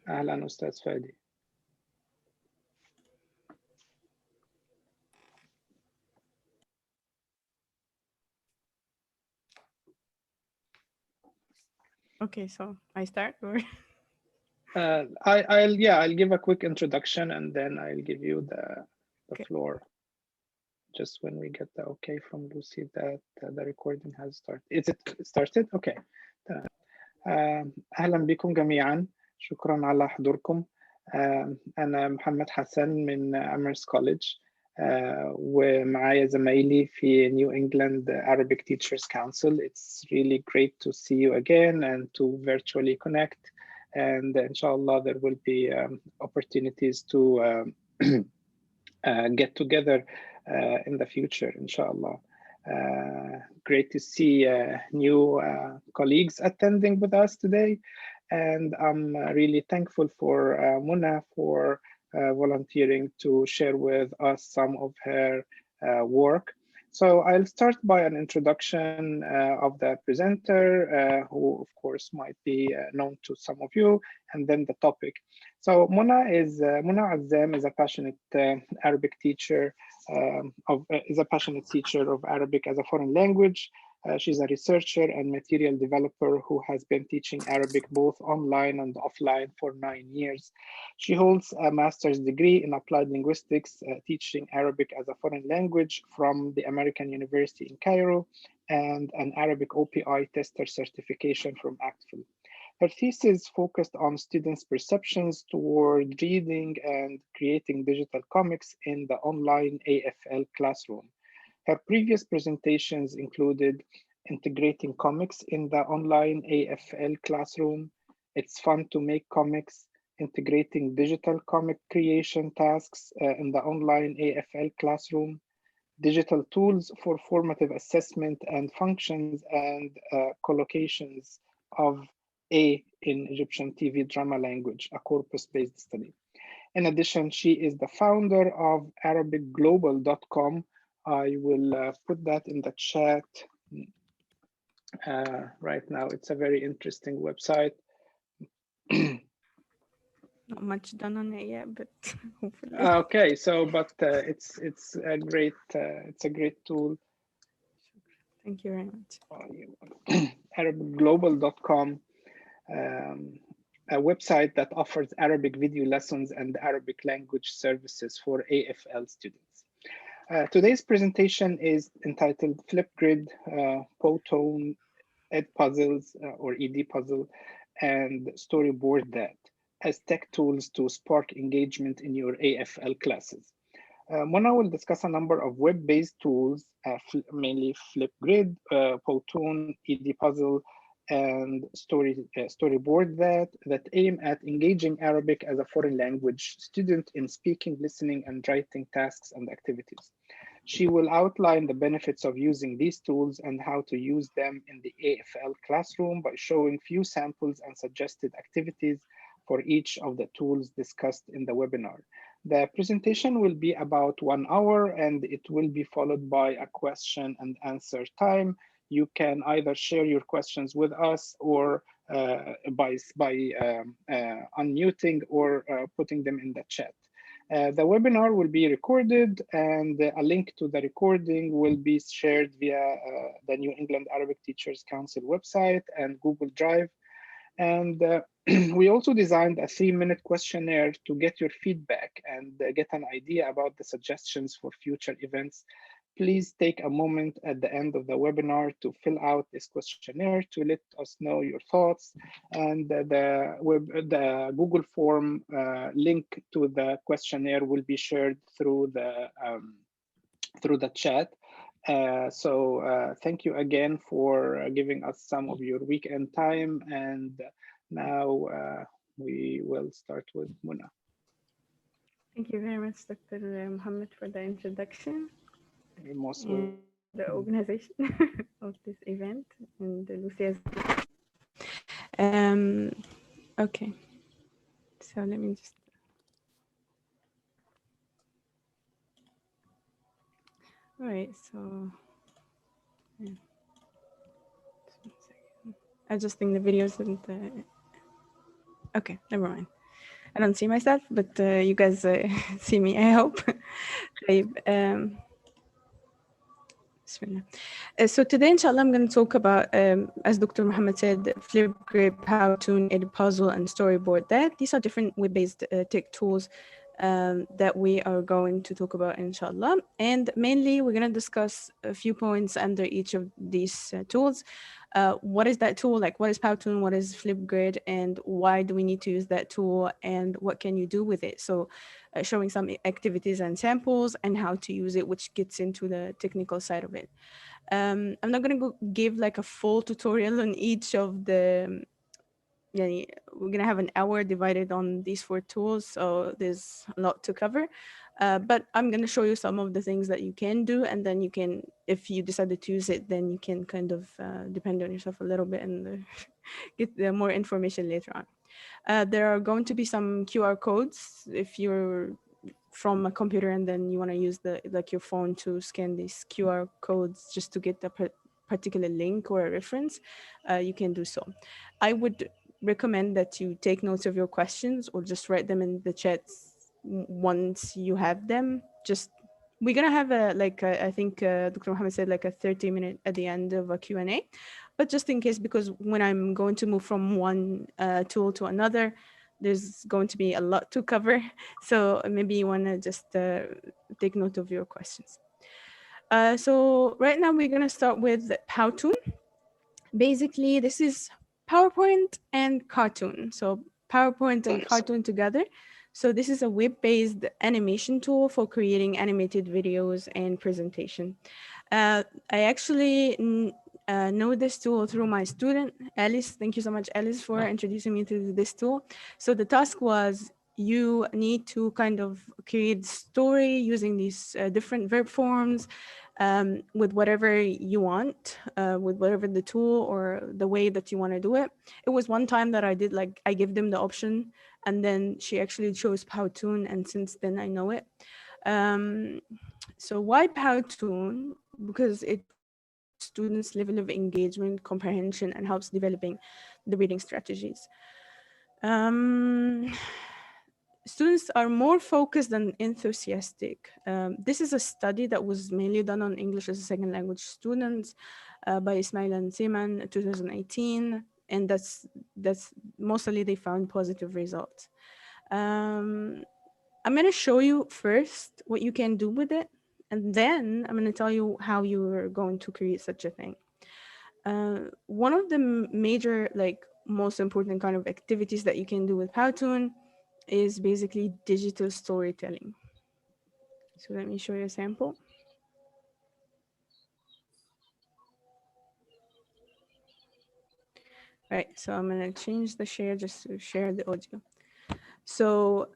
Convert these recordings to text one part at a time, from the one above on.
أهلا أستاذ فادي. Okay, so I start or? I'll give a quick introduction and then I'll give you the Okay. floor. Just when we get the okay from Lucy that the recording has started. Is it started? Okay. أهلا بكم جميعا. شكرا على حضوركم. أنا محمد حسن من أميرس كوليدج، ومعايا زمايلي في New England Arabic Teachers Council. It's really great to see you again and to virtually connect. And inshallah, there will be opportunities to get together in the future, inshallah. Great to see new colleagues attending with us today. And I'm really thankful for Muna for volunteering to share with us some of her work. So I'll start by an introduction of the presenter, who of course might be known to some of you, and then the topic. So Muna Azzam is a passionate Arabic teacher is a passionate teacher of Arabic as a foreign language. She's a researcher and material developer who has been teaching Arabic both online and offline for 9 years. She holds a master's degree in applied linguistics, teaching Arabic as a foreign language from the American University in Cairo, and an Arabic OPI tester certification from ACTFL. Her thesis focused on students' perceptions toward reading and creating digital comics in the online AFL classroom. Her previous presentations included integrating comics in the online AFL classroom, It's Fun to Make Comics, integrating digital comic creation tasks in the online AFL classroom, digital tools for formative assessment and functions, and collocations of A in Egyptian TV drama language, a corpus-based study. In addition, she is the founder of ArabicGlobal.com. I will put that in the chat right now. It's a very interesting website. Not much done on it yet, but hopefully. Okay, so but it's a great tool. Thank you very much. ArabicGlobal.com, a website that offers Arabic video lessons and Arabic language services for AFL students. Today's presentation is entitled Flipgrid, Powtoon, Edpuzzles or Edpuzzle, and StoryboardThat as tech tools to spark engagement in your AFL classes. Mona will discuss a number of web-based tools, mainly Flipgrid, Powtoon, Edpuzzle, and StoryboardThat that aim at engaging Arabic as a foreign language student in speaking, listening, and writing tasks and activities. She will outline the benefits of using these tools and how to use them in the AFL classroom by showing few samples and suggested activities for each of the tools discussed in the webinar. The presentation will be about 1 hour and it will be followed by a question and answer time. You can either share your questions with us or by unmuting or putting them in the chat. The webinar will be recorded and a link to the recording will be shared via the New England Arabic Teachers Council website and Google Drive. And we also designed a 3-minute questionnaire to get your feedback and get an idea about the suggestions for future events. Please take a moment at the end of the webinar to fill out this questionnaire to let us know your thoughts. And the Google form link to the questionnaire will be shared through the chat. So thank you again for giving us some of your weekend time. And now we will start with Muna. Thank you very much, Dr. Mohammed, for the introduction. You're most welcome. The organization of this event and Lucia's. Okay, so let me just. All right, so yeah. Adjusting the videos and the. Okay, never mind. I don't see myself, but you guys see me, I hope. طيب, Bismillah. So today, inshallah, I'm going to talk about, as Dr. Muhammad said, Flipgrid, Powtoon, Edpuzzle, and StoryboardThat. These are different web-based tech tools that we are going to talk about, inshallah. And mainly, we're going to discuss a few points under each of these tools. What is that tool? Like, what is Powtoon? What is Flipgrid? And why do we need to use that tool? And what can you do with it? So showing some activities and samples and how to use it, which gets into the technical side of it. I'm not going to give like a full tutorial on each of the, yeah, we're going to have an hour divided on these 4 tools, so there's a lot to cover. But I'm going to show you some of the things that you can do, and then you can, if you decided to use it, then you can kind of depend on yourself a little bit and get more information later on. There are going to be some QR codes if you're from a computer and then you want to use like your phone to scan these QR codes just to get a particular link or a reference. You can do so. I would recommend that you take notes of your questions or just write them in the chats once you have them. Just we're gonna have I think Dr. Mohammed said like a 30-minute at the end of a Q&A, but just in case, because when I'm going to move from one tool to another, there's going to be a lot to cover. So maybe you want to just take note of your questions. So right now we're going to start with Powtoon. Basically, this is PowerPoint and cartoon. So PowerPoint and cartoon together. So this is a web-based animation tool for creating animated videos and presentation. I actually know this tool through my student, Alice. Thank you so much, Alice, for introducing me to this tool. So the task was you need to kind of create story using these different verb forms with whatever you want, with whatever the tool or the way that you want to do it. It was one time that I did, like, I gave them the option and then she actually chose Powtoon, and since then I know it. So why Powtoon? Because it supports students' level of engagement, comprehension, and helps developing the reading strategies. Students are more focused and enthusiastic. This is a study that was mainly done on English as a second language students by Ismail and Seman 2018, and that's mostly they found positive results. I'm going to show you first what you can do with it, and then I'm going to tell you how you're going to create such a thing. One of the major, like, most important kind of activities that you can do with Powtoon is basically digital storytelling. So let me show you a sample. All right, so I'm going to change the share just to share the audio. So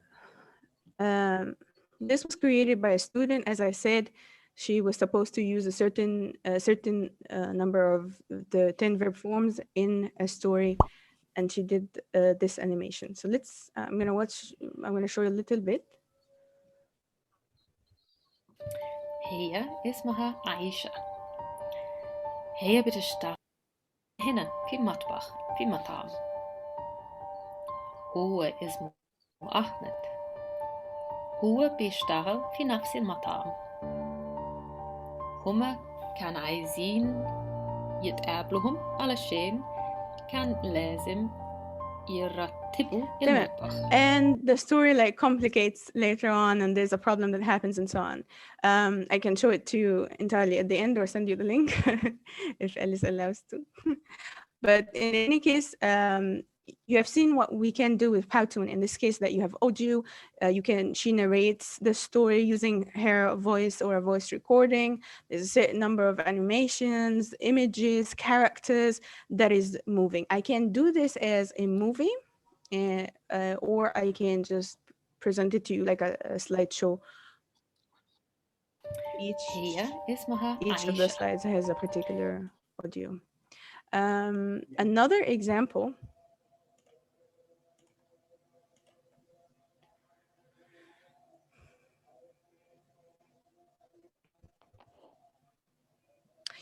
this was created by a student. As I said, she was supposed to use a certain number of the 10 verb forms in a story, and she did this animation. So let's, I'm going to show you a little bit. هي اسمها عايشة. هي بتشتغل هنا في مطبخ في مطعم. هو اسمه أحمد. هو بيشتغل في نفس المطعم. هما كان عايزين يتقابلهم علشان كان لازم يرتبوا المطبخ. And the story like complicates later on, and there's a problem that happens and so on. I can show it to you entirely at the end or send you the link if Alice allows to. But in any case, you have seen what we can do with Powtoon. In this case, that you have audio, she narrates the story using her voice or a voice recording. There's a certain number of animations, images, characters that is moving. I can do this as a movie, or I can just present it to you like a slideshow. Each of the slides has a particular audio. Another example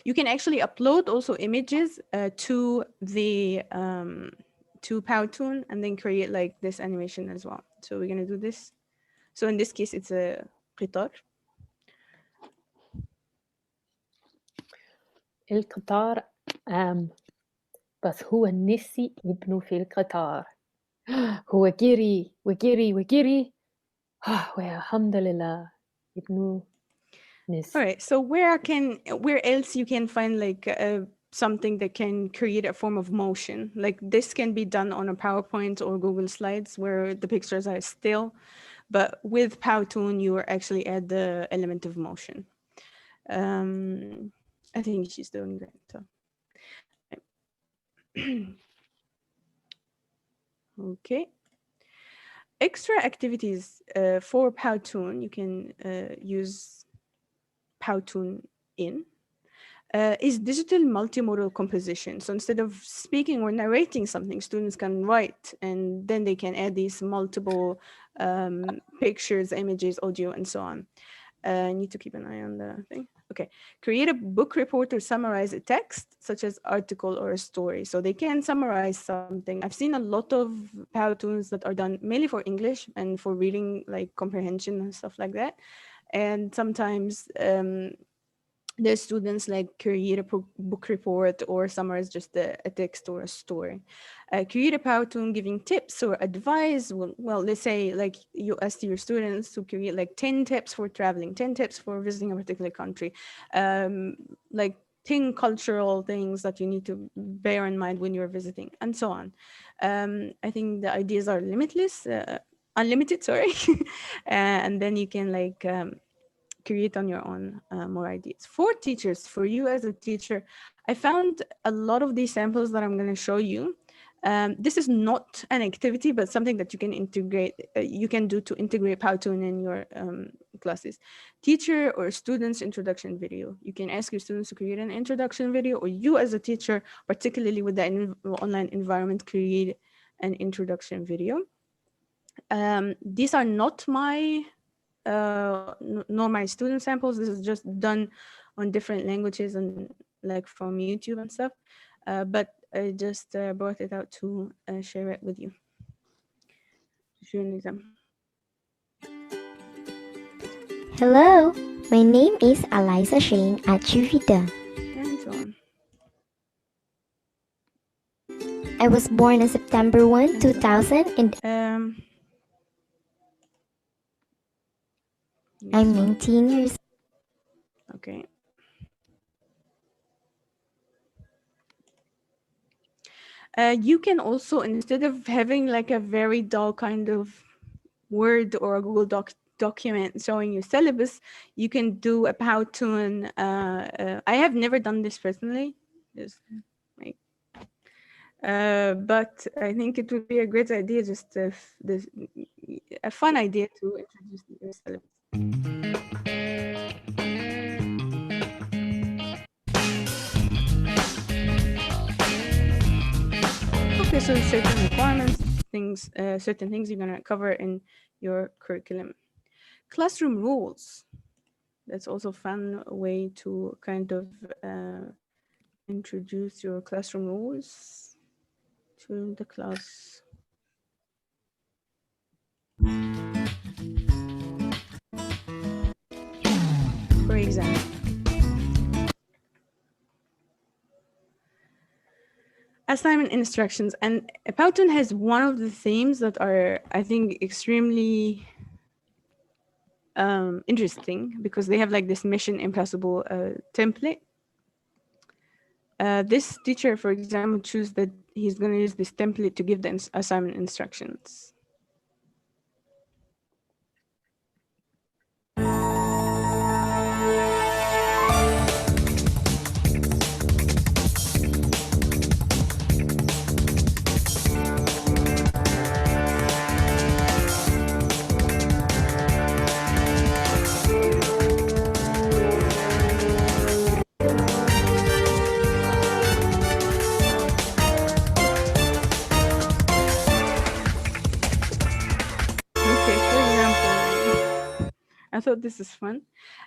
you can actually upload also images to the to Powtoon and then create like this animation as well. So we're gonna do this. So in this case, it's a قطار. القطار بس هو نسي ابنه في القطار. هو جري وجري وجري والحمد لله ابنه نسي. All right. So where else you can find like something that can create a form of motion? Like this can be done on a PowerPoint or Google Slides where the pictures are still, but with Powtoon you actually add the element of motion. I think she's doing that. So. Okay. Extra activities for Powtoon, you can use Powtoon in is digital multimodal composition. So instead of speaking or narrating something, students can write and then they can add these multiple pictures, images, audio, and so on. I need to keep an eye on the thing. Okay, create a book report or summarize a text such as article or a story. So they can summarize something. I've seen a lot of Powtoons that are done mainly for English and for reading, like comprehension and stuff like that. And sometimes the students like create a book report or summarize just a text or a story. Create a Powtoon giving tips or advice. Well, let's say like you ask your students to create like 10 tips for traveling, 10 tips for visiting a particular country, like 10 cultural things that you need to bear in mind when you're visiting, and so on. I think the ideas are unlimited, sorry. And then you can like create on your own more ideas. For teachers, for you as a teacher, I found a lot of these samples that I'm going to show you. This is not an activity, but something that you can integrate, you can do to integrate Powtoon in your classes. Teacher or students introduction video. You can ask your students to create an introduction video, or you as a teacher, particularly with the online environment, create an introduction video. These are not my nor my student samples. This is just done on different languages and like from YouTube and stuff. But I just brought it out to share it with you. Hello, my name is Eliza Shane at Juvita. And so on. I was born on September 1, 2000 and I'm 19 years. Okay. You can also, instead of having like a very dull kind of Word or a Google document showing your syllabus, you can do a Powtoon. I have never done this personally, but I think it would be a great idea, just a fun idea to introduce your syllabus. Okay, so certain requirements, certain things you're gonna cover in your curriculum. Classroom rules. That's also a fun way to kind of introduce your classroom rules to the class. For example, assignment instructions, and Powtoon has one of the themes that are, I think, extremely interesting, because they have like this Mission Impossible template. This teacher, for example, choose that he's going to use this template to give the assignment instructions. I thought this is fun.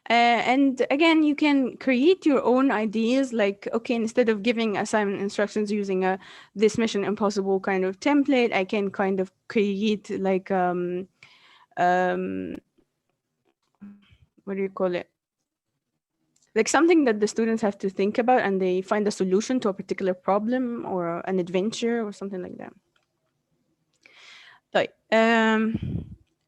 And again, you can create your own ideas. Like, okay, instead of giving assignment instructions using this Mission Impossible kind of template, I can kind of create like what do you call it? Like something that the students have to think about, and they find a solution to a particular problem or an adventure or something like that. Right.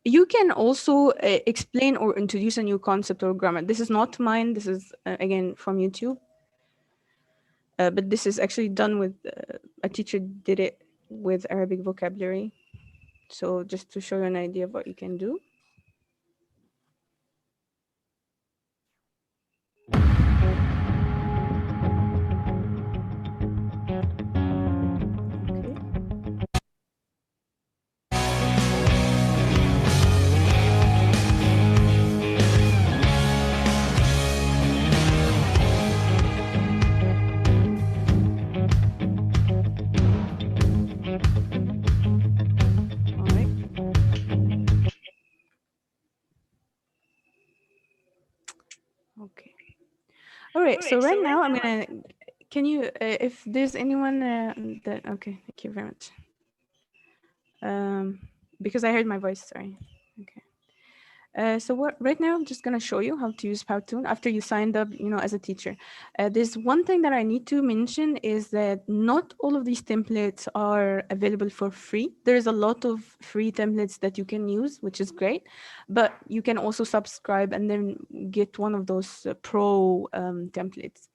You can also explain or introduce a new concept or grammar. This is not mine. This is, again, from YouTube. But this is actually done with, a teacher did it with Arabic vocabulary. So just to show you an idea of what you can do. Okay. All right. So right now I'm gonna. Can you, if there's anyone that, okay, thank you very much. Because I heard my voice. Sorry. Okay. So right now I'm just gonna show you how to use Powtoon after you signed up, as a teacher. There's one thing that I need to mention is that not all of these templates are available for free. There's a lot of free templates that you can use, which is great, but you can also subscribe and then get one of those pro templates.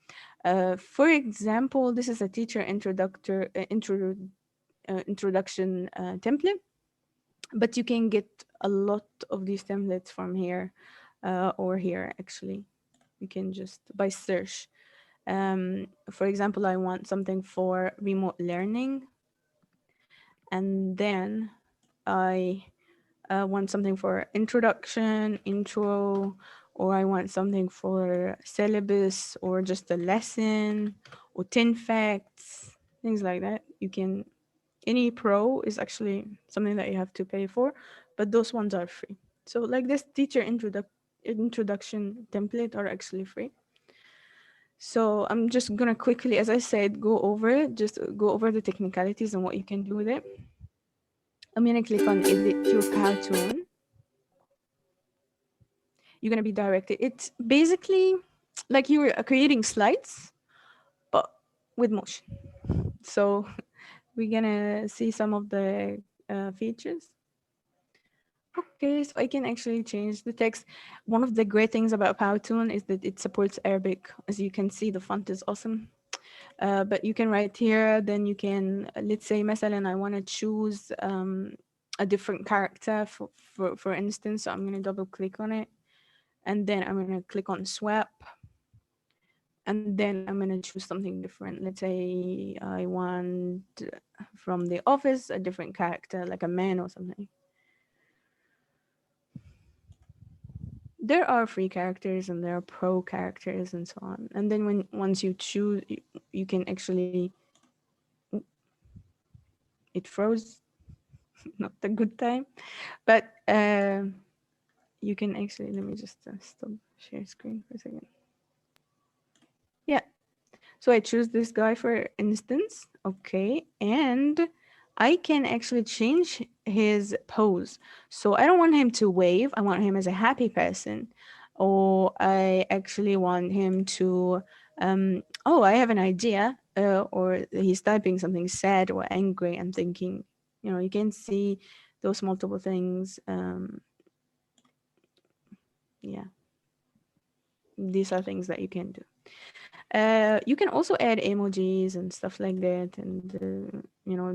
For example, this is a teacher introduction template. But you can get a lot of these templates from here or here, actually. You can just by search. For example, I want something for remote learning. And then I want something for introduction, intro, or I want something for syllabus or just a lesson or 10 facts, things like that. You can. Any pro is actually something that you have to pay for, but those ones are free. So like this teacher introduction template are actually free. So I'm just gonna quickly, as I said, go over the technicalities and what you can do with it. I'm gonna click on edit your Powtoon. You're gonna be directed. It's basically like you're creating slides, but with motion. So we're gonna see some of the features. Okay, so I can actually change the text. One of the great things about Powtoon is that it supports Arabic. As you can see, the font is awesome. But you can write here, then you can, let's say, مثلا, I want to choose a different character, for instance. So I'm going to double click on it. And then I'm going to click on swap. And then I'm going to choose something different. Let's say I want from The Office a different character, like a man or something. There are free characters and there are pro characters and so on. And then once you choose, you can actually, it froze, not a good time, but you can actually, let me just stop share screen for a second. Yeah, so I choose this guy for instance, okay, and I can actually change his pose. So I don't want him to wave. I want him as a happy person. Or I actually want him to, oh, I have an idea. Or he's typing something sad or angry and thinking, you can see those multiple things. Yeah. These are things that you can do. You can also add emojis and stuff like that, and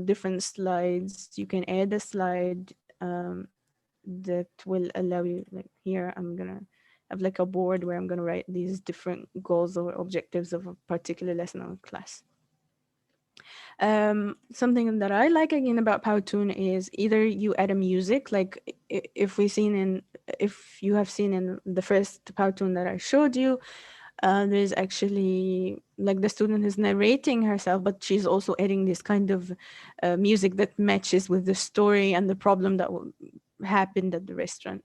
different slides. You can add a slide that will allow you, like here I'm gonna have like a board where I'm gonna write these different goals or objectives of a particular lesson or class. Something that I like again about Powtoon is either you add a music, like if you have seen in the first Powtoon that I showed you, there's actually like the student is narrating herself, but she's also adding this kind of music that matches with the story and the problem that happened at the restaurant.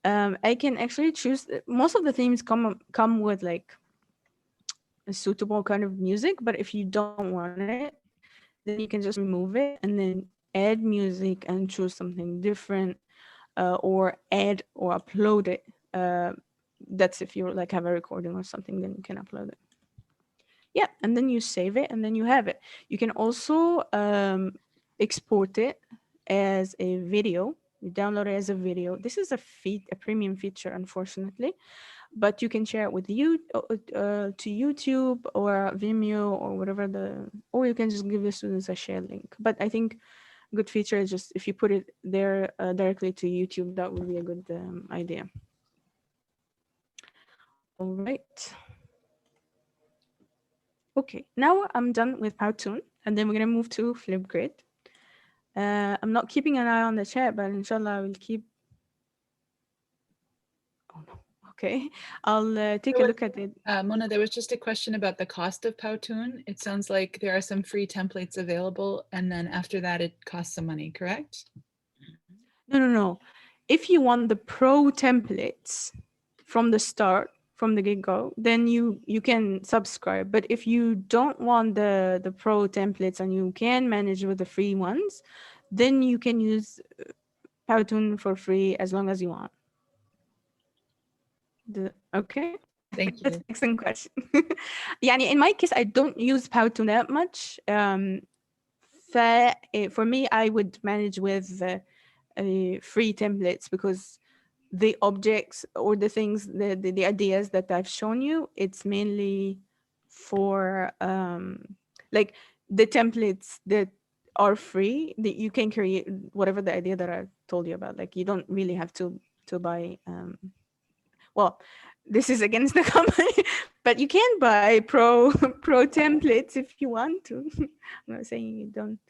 I can actually choose. Most of the themes come with like a suitable kind of music, but if you don't want it, then you can just remove it and then add music and choose something different, or add or upload it. That's if you like have a recording or something, then you can upload it. Yeah, and then you save it and then you have it. You can also export it as a video. You download it as a video. This is a premium feature, unfortunately, but you can share it with you to YouTube or Vimeo or whatever or you can just give the students a share link. But I think a good feature is just if you put it there directly to YouTube, that would be a good idea. All right. Okay, now I'm done with Powtoon, and then we're gonna move to Flipgrid. I'm not keeping an eye on the chat, but inshallah I will keep. Oh no. Okay, I'll take a look at it. Mona, there was just a question about the cost of Powtoon. It sounds like there are some free templates available, and then after that it costs some money, correct? No. If you want the pro templates from the start, from the get-go, then you can subscribe. But if you don't want the pro templates and you can manage with the free ones, then you can use Powtoon for free as long as you want. Okay. Thank you. That's an excellent question. In my case, I don't use Powtoon that much. For me, I would manage with free templates because the objects or the things, the ideas that I've shown you, it's mainly for like the templates that are free, that you can create whatever the idea that I told you about. Like you don't really have to buy well, this is against the company, but you can buy pro templates if you want to. I'm not saying you don't.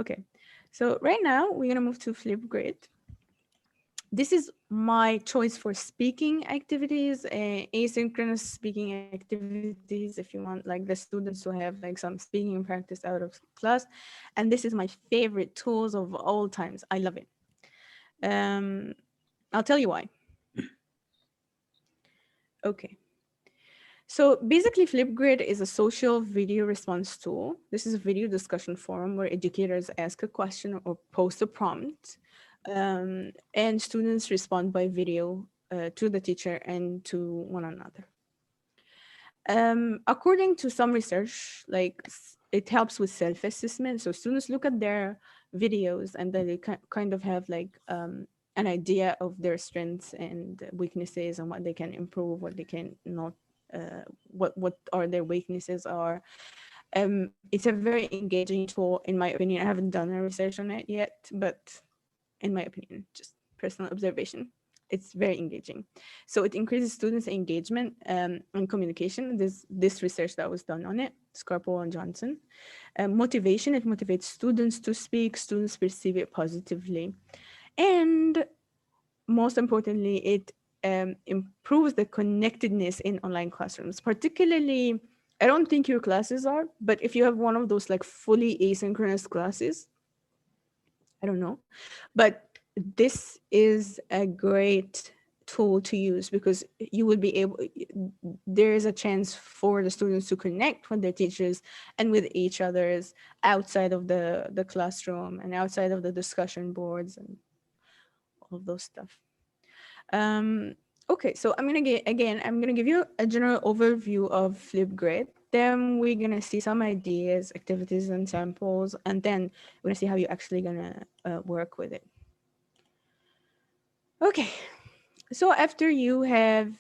Okay, so right now we're gonna move to Flipgrid. This is my choice for speaking activities, asynchronous speaking activities, if you want like the students to have like some speaking practice out of class. And this is my favorite tools of all times. I love it. I'll tell you why. Okay. So basically, Flipgrid is a social video response tool. This is a video discussion forum where educators ask a question or post a prompt, and students respond by video to the teacher and to one another. According to some research, like it helps with self-assessment. So students look at their videos and then they kind of have like an idea of their strengths and weaknesses and what they can improve, what they can not, what are their weaknesses are. It's a very engaging tool, in my opinion. I haven't done a research on it yet, but in my opinion, just personal observation, it's very engaging. So it increases students' engagement and communication. This research that was done on it, Scarpo and Johnson. Motivation, it motivates students to speak, students perceive it positively. And most importantly, it improves the connectedness in online classrooms. Particularly, I don't think your classes are, but if you have one of those like fully asynchronous classes, I don't know, but this is a great tool to use because you will be able, there is a chance for the students to connect with their teachers and with each others outside of the classroom and outside of the discussion boards and all of those stuff. Okay, so I'm gonna give you a general overview of Flipgrid. Then we're gonna see some ideas, activities, and samples, and then we're gonna see how you're actually gonna work with it. Okay, so after you have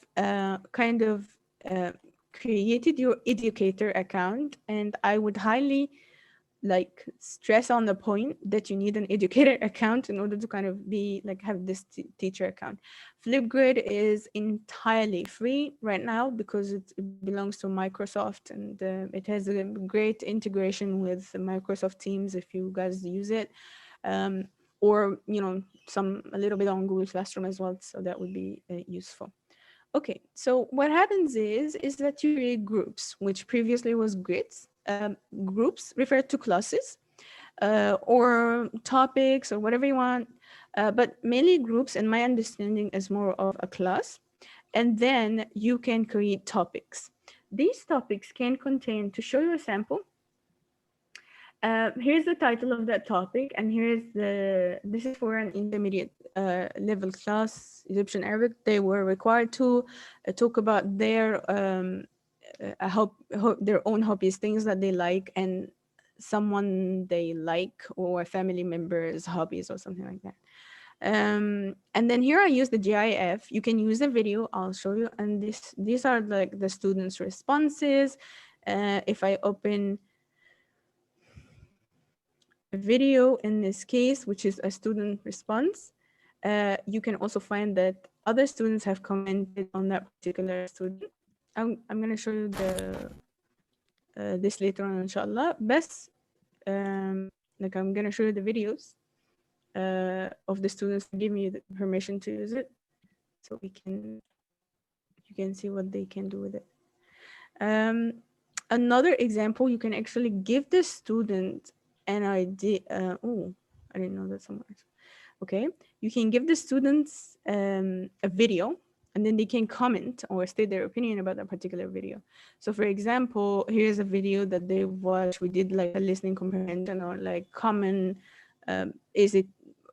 kind of created your educator account, and I would highly like stress on the point that you need an educator account in order to kind of be like have this teacher account. Flipgrid is entirely free right now because it belongs to Microsoft, and it has a great integration with Microsoft Teams if you guys use it, or a little bit on Google Classroom as well, so that would be useful. Okay, so what happens is that you create groups, which previously was grids. Groups refer to classes, or topics or whatever you want. But mainly groups, in my understanding, is more of a class. And then you can create topics. These topics can contain, to show you a sample, here's the title of that topic, and this is for an intermediate level class, Egyptian Arabic. They were required to talk about their their own hobbies, things that they like, and someone they like, or a family member's hobbies or something like that. And then here I use the GIF. You can use a video, I'll show you. And these are like the students' responses. If I open a video in this case, which is a student response, you can also find that other students have commented on that particular student. I'm going to show you this later on, inshallah. But like I'm going to show you the videos of the students to give me the permission to use it, so you can see what they can do with it. Another example, you can actually give the student an idea. Oh, I didn't know that somewhere. Okay, you can give the students a video, and then they can comment or state their opinion about that particular video. So for example, here's a video that they watched. We did like a listening comprehension, or like common, is it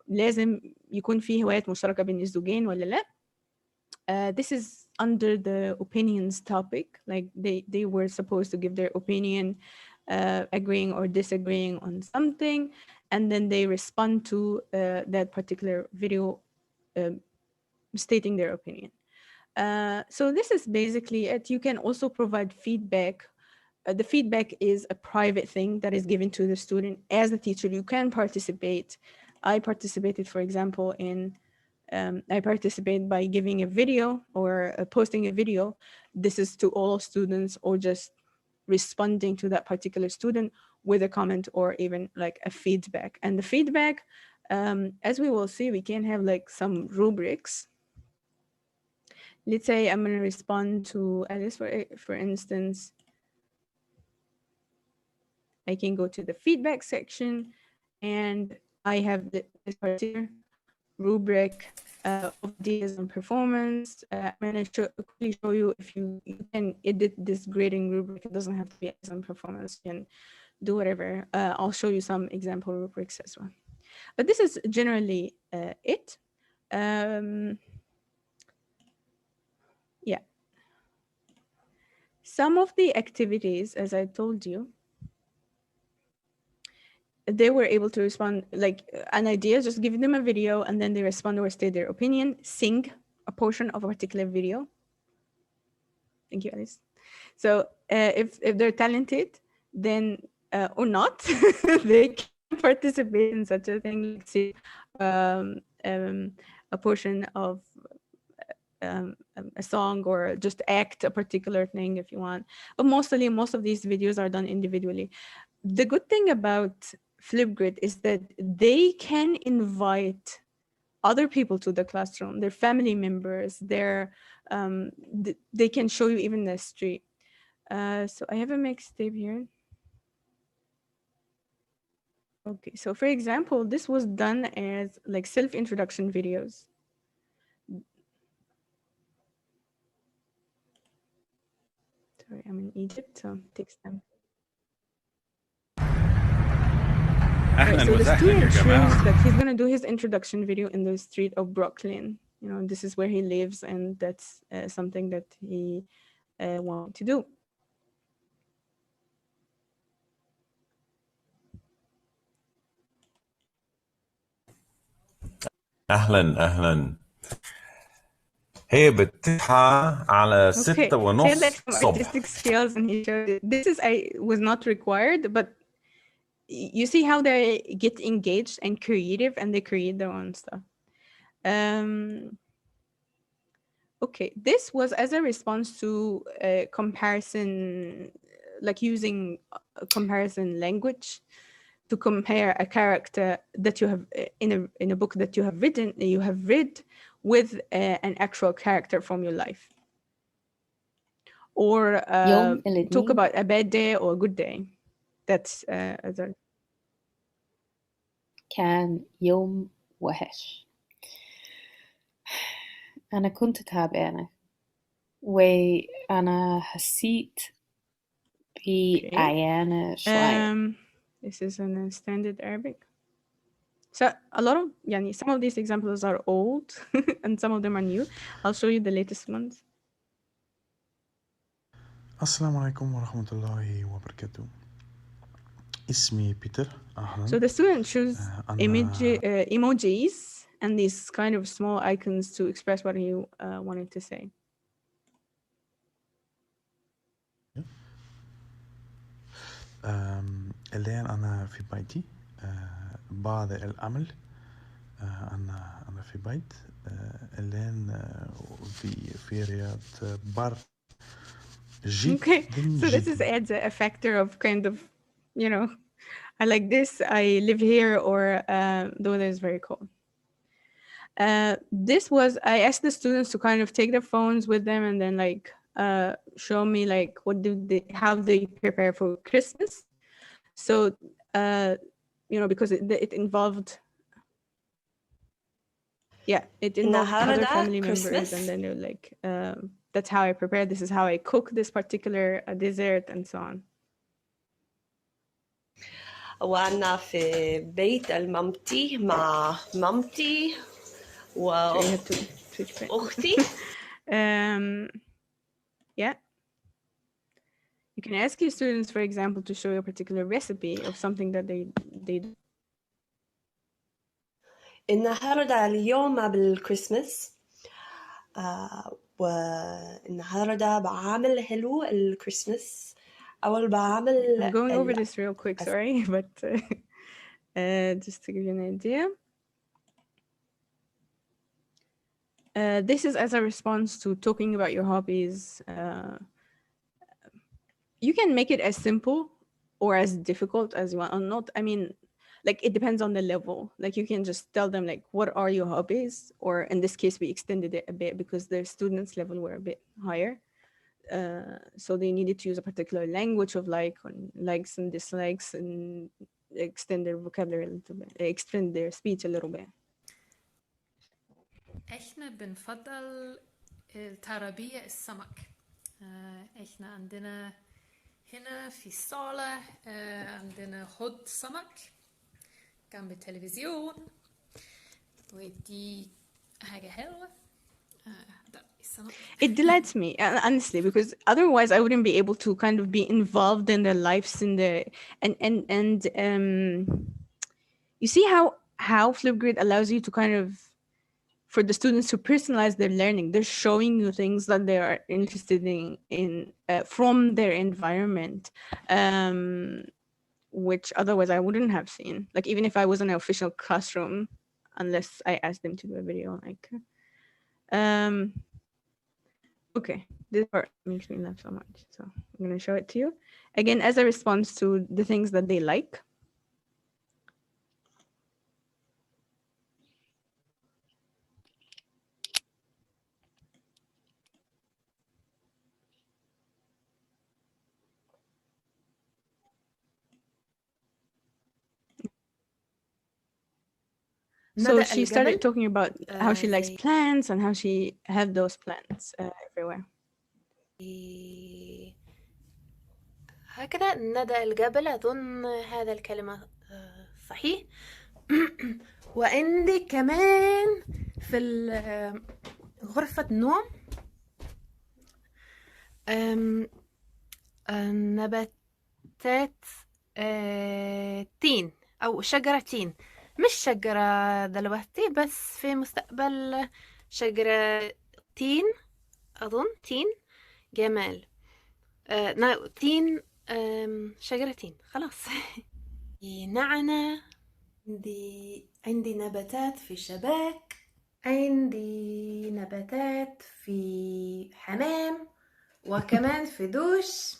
لازم يكون فيه هوايات مشتركة بين الزوجين ولا لا? This is under the opinions topic. Like they were supposed to give their opinion, agreeing or disagreeing on something, and then they respond to that particular video, stating their opinion. So this is basically it. You can also provide feedback. The feedback is a private thing that is given to the student. As a teacher, you can participate. I participated, for example, I participate by giving a video or posting a video. This is to all students, or just responding to that particular student with a comment or even like a feedback. And the feedback, as we will see, we can have like some rubrics. Let's say I'm going to respond to Alice, for instance. I can go to the feedback section, and I have this particular rubric of ideas on performance. I'm going to quickly show you if you can edit this grading rubric. It doesn't have to be on performance. You can do whatever. I'll show you some example rubrics as well. But this is generally it. Yeah. Some of the activities, as I told you, they were able to respond, like an idea, just give them a video, and then they respond or state their opinion, sing a portion of a particular video. Thank you, Alice. So if they're talented, then, or not, they can participate in such a thing, like sing a portion of a song, or just act a particular thing if you want. But most of these videos are done individually. The good thing about Flipgrid is that they can invite other people to the classroom, their family members, they can show you even the street. So I have a mixtape here. Okay, so for example, this was done as like self-introduction videos. Sorry, I'm in Egypt, so it takes time. اهلا So the وسهلا student يا chooses جماعه. that he's gonna do his introduction video in the street of Brooklyn. You know, this is where he lives, and that's something that he wanted to do. اهلا هي بتفتحها على Okay, 6 he had ونص like some الصبح. artistic skills, and he showed it. This was not required, but you see how they get engaged and creative, and they create their own stuff. Okay, this was as a response to comparison, like using a comparison language to compare a character that you have in a book that you have read with an actual character from your life, or يوم talk الاثنين about a bad day or a good day. That's كان يوم وحش. أنا كنت تعبانة وأنا حسيت بعيانة شوية. This is in standard Arabic. So a lot of, some of these examples are old and some of them are new. I'll show you the latest ones. السلام عليكم ورحمة الله وبركاته. اسمي بيتر. So the student choose emojis and these kind of small icons to express what he wanted to say. الآن أنا في بيتي بعد العمل. أنا في بيت الآن في رياض بر جدا. Okay, so this is adds a factor of kind of, I like this, I live here, or the weather is very cold. This was, I asked the students to kind of take their phones with them and then show me how they prepare for Christmas. So, because it involved, it involved other family members, and then they were like, that's how I prepare, this is how I cook this particular dessert, and so on. وأنا في بيت المامتي مع مامتي وأختي. Yeah. You can ask your students, for example, to show you a particular recipe of something that they do. النهاردة اليوم بالكريسماس والنهاردة بعمل حلو الكريسماس. أول بعمل I'm going over this real quick, sorry, but just to give you an idea. This is as a response to talking about your hobbies. You can make it as simple or as difficult as you want, or not. I mean, it depends on the level. You can just tell them, what are your hobbies? Or in this case, we extended it a bit because their students' level were a bit higher. So they needed to use a particular language of likes and dislikes, and extend their vocabulary a little bit, extend their speech a little bit. احنا بنفضل الترابية السمك. احنا عندنا هنا في الصالة عندنا حوض سمك جنب التلفزيون، ودي حاجة حلوة. It delights me, honestly, because otherwise I wouldn't be able to kind of be involved in their lives and you see how Flipgrid allows you to kind of, for the students to personalize their learning. They're showing you things that they are interested in from their environment, which otherwise I wouldn't have seen. Even if I was in an official classroom, unless I asked them to do a video. Okay, this part makes me laugh so much, so I'm going to show it to you again as a response to the things that they like. So she started talking about how she likes plants and how she had those plants everywhere. هكذا ندى الجبل، أظن هذا الكلمة صحيح. وعندي كمان في غرفة نوم نباتات تين أو شجرة تين، مش شجرة دلوقتي بس في مستقبل شجرة تين، أظن تين جمال. تين شجرة تين خلاص. نعنى، عندي نباتات في شباك، عندي نباتات في حمام، وكمان في دوش،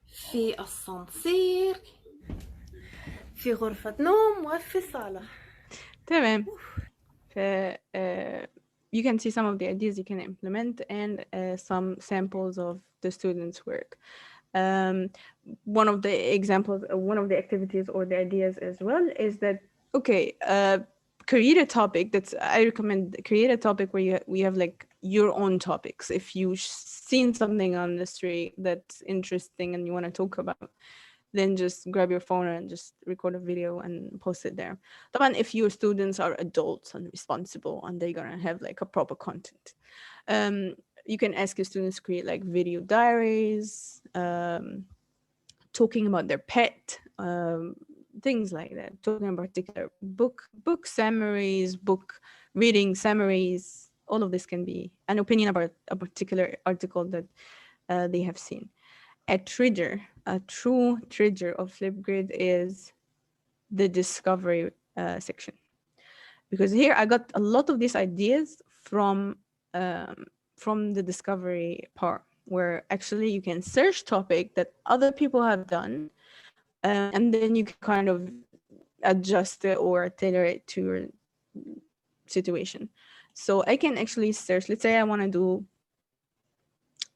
في الصنصير، في غرفة نوم، وفي الصالة. تمام. You can see some of the ideas you can implement and some samples of the students' work. One of the examples, one of the activities or the ideas as well is that Okay, create a topic. I recommend create a topic where we have like your own topics. If you've seen something on the street that's interesting and you want to talk about, then just grab your phone and just record a video and post it there. But if your students are adults and responsible and they're gonna have like a proper content, you can ask your students to create like video diaries, talking about their pet, things like that, talking about particular book summaries, book reading summaries. All of this can be an opinion about a particular article that they have seen. A true treasure of Flipgrid is the discovery section, because here I got a lot of these ideas from the discovery part, where actually you can search topic that other people have done, and then you can kind of adjust it or tailor it to your situation. So I can actually search, let's say I want to do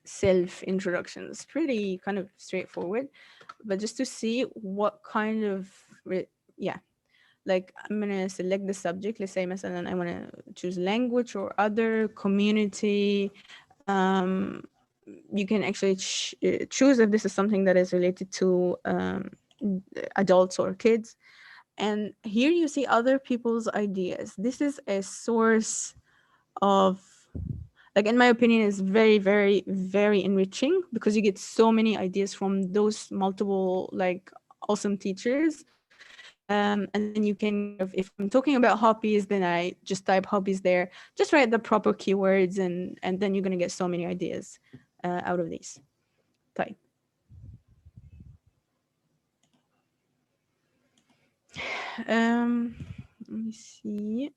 self introductions, pretty kind of straightforward, but just to see what kind of like I'm gonna select the subject. Let's say مثلا I want to choose language or other community. You can actually choose if this is something that is related to adults or kids, and here you see other people's ideas. This is a source of, like, in my opinion, is very, very, very enriching, because you get so many ideas from those multiple like awesome teachers. And then you can kind of, if I'm talking about hobbies, then I just type hobbies there, just write the proper keywords, and then you're gonna get so many ideas out of these. Type. Let me see.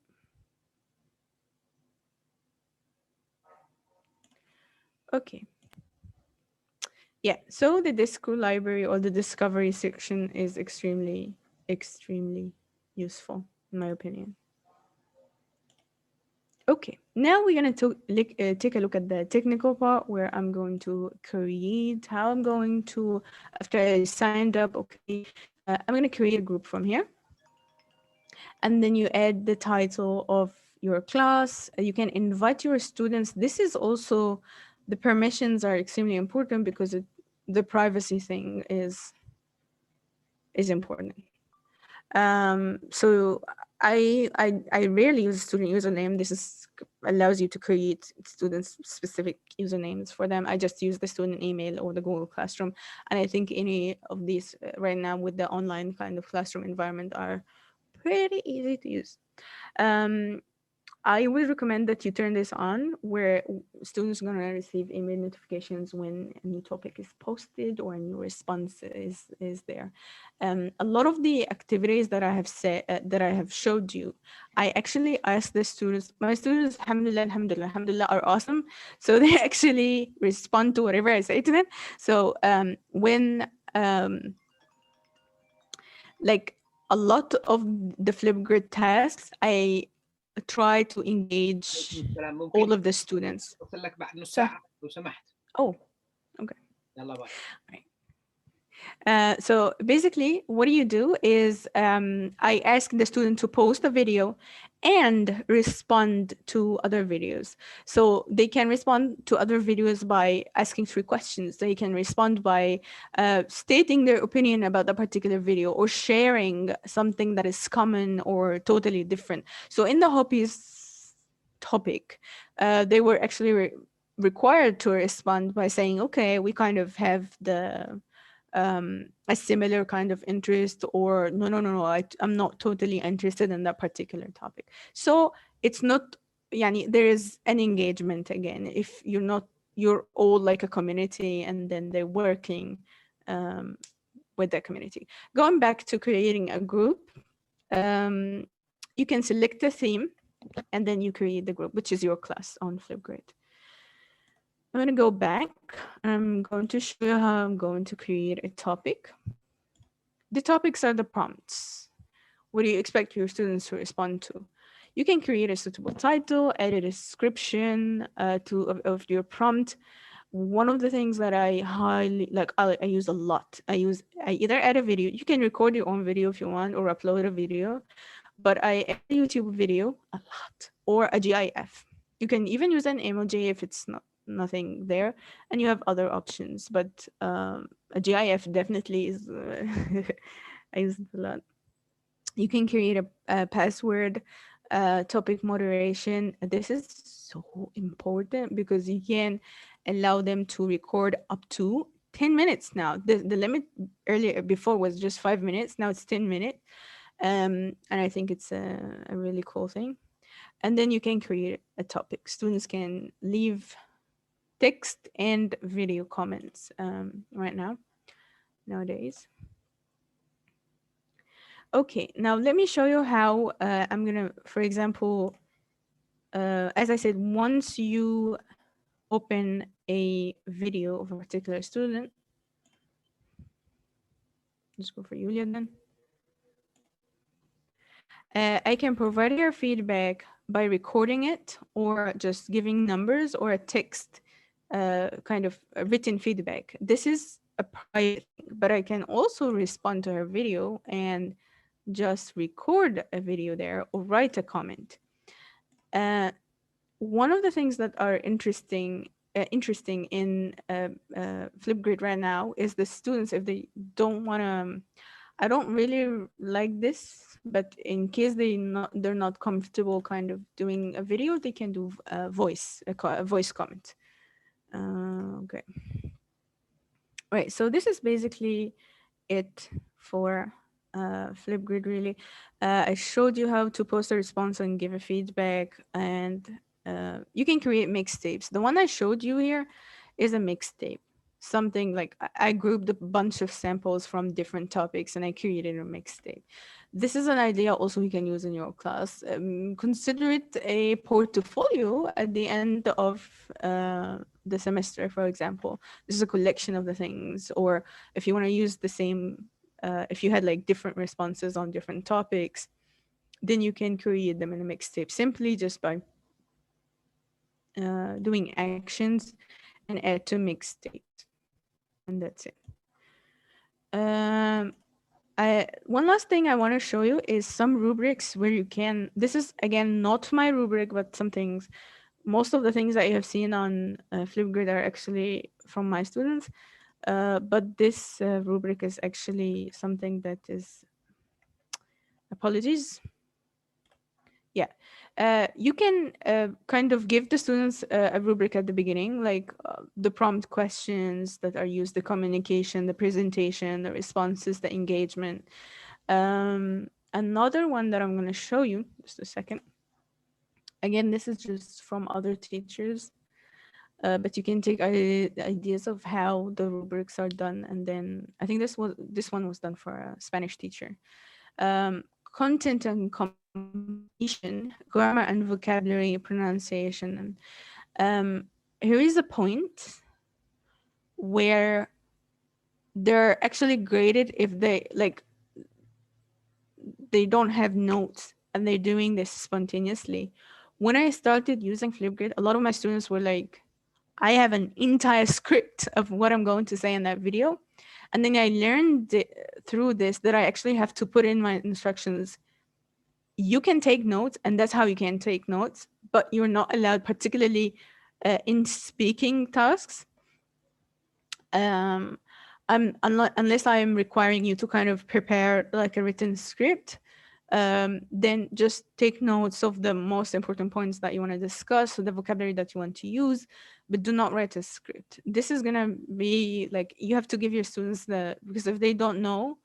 Okay. Yeah, so the Disco library or the discovery section is extremely, extremely useful, in my opinion. Okay, now we're going to take a look at the technical part, where I'm going to create, how I'm going to, after I signed up, okay, I'm going to create a group from here. And then you add the title of your class. You can invite your students. This is also, the permissions are extremely important, because the privacy thing is important. So I rarely use student username. This allows you to create students specific usernames for them. I just use the student email or the Google Classroom, and I think any of these right now with the online kind of classroom environment are pretty easy to use. I would recommend that you turn this on, where students are going to receive email notifications when a new topic is posted or a new response is there. A lot of the activities that I have said, that I have showed you, I actually asked the students. My students, alhamdulillah, are awesome. So they actually respond to whatever I say to them. So when like a lot of the Flipgrid tasks, I try to engage all of the students. Oh, okay. So basically, what you do is I ask the student to post a video and respond to other videos. So they can respond to other videos by asking 3 questions. They can respond by stating their opinion about a particular video, or sharing something that is common or totally different. So in the hobbies topic, they were actually required to respond by saying, okay, we kind of have a similar kind of interest, or no, I'm not totally interested in that particular topic. So it's not, there is an engagement again. If you're all like a community, and then they're working with that community. Going back to creating a group, you can select a theme, and then you create the group, which is your class on Flipgrid. I'm going to go back. I'm going to show you how I'm going to create a topic. The topics are the prompts. What do you expect your students to respond to? You can create a suitable title, add a description of your prompt. One of the things that I highly like, I use a lot. I either add a video. You can record your own video if you want, or upload a video, but I edit a YouTube video a lot, or a GIF. You can even use an emoji if it's nothing there, and you have other options, but a GIF definitely is I use it a lot. You can create a password, topic moderation. This is so important because you can allow them to record up to 10 minutes now. The limit earlier before was just 5 minutes. Now it's 10 minutes. And I think it's a really cool thing. And then you can create a topic. Students can leave text and video comments right now, nowadays. Okay, now let me show you how I'm gonna, for example, as I said, once you open a video of a particular student, just go for Julia then. I can provide your feedback by recording it or just giving numbers or a text kind of written feedback. This is a private thing, but I can also respond to her video and just record a video there or write a comment. One of the things that are interesting in Flipgrid right now is the students, if they don't want to, I don't really like this, but in case they're not comfortable kind of doing a video, they can do a voice comment. Okay. Right, so this is basically it for Flipgrid, really. I showed you how to post a response and give a feedback, and you can create mixtapes. The one I showed you here is a mixtape. Something like I grouped a bunch of samples from different topics and I created a mixtape. This is an idea also you can use in your class. Consider it a portfolio at the end of the semester, for example. This is a collection of the things, or if you want to use the same, if you had like different responses on different topics, then you can create them in a mixtape simply just by doing actions and add to mixtapes. And that's it. One last thing I want to show you is some rubrics where you can, this is again not my rubric, but some things, most of the things that you have seen on Flipgrid are actually from my students, but this rubric is actually something that is, apologies. Yeah, you can kind of give the students a rubric at the beginning, like the prompt questions that are used, the communication, the presentation, the responses, the engagement. Another one that I'm going to show you, just a second. Again, this is just from other teachers, but you can take ideas of how the rubrics are done. And then I think this one was done for a Spanish teacher. Content and completion, grammar and vocabulary, pronunciation. Here is a point where they're actually graded if they don't have notes and they're doing this spontaneously. When I started using Flipgrid, a lot of my students were like, I have an entire script of what I'm going to say in that video. And then I learned through this that I actually have to put in my instructions. You can take notes, and that's how you can take notes, but you're not allowed, particularly in speaking tasks. Unless I am requiring you to kind of prepare like a written script, then just take notes of the most important points that you want to discuss, so the vocabulary that you want to use, but do not write a script. This is gonna be like, you have to give your students because if they don't know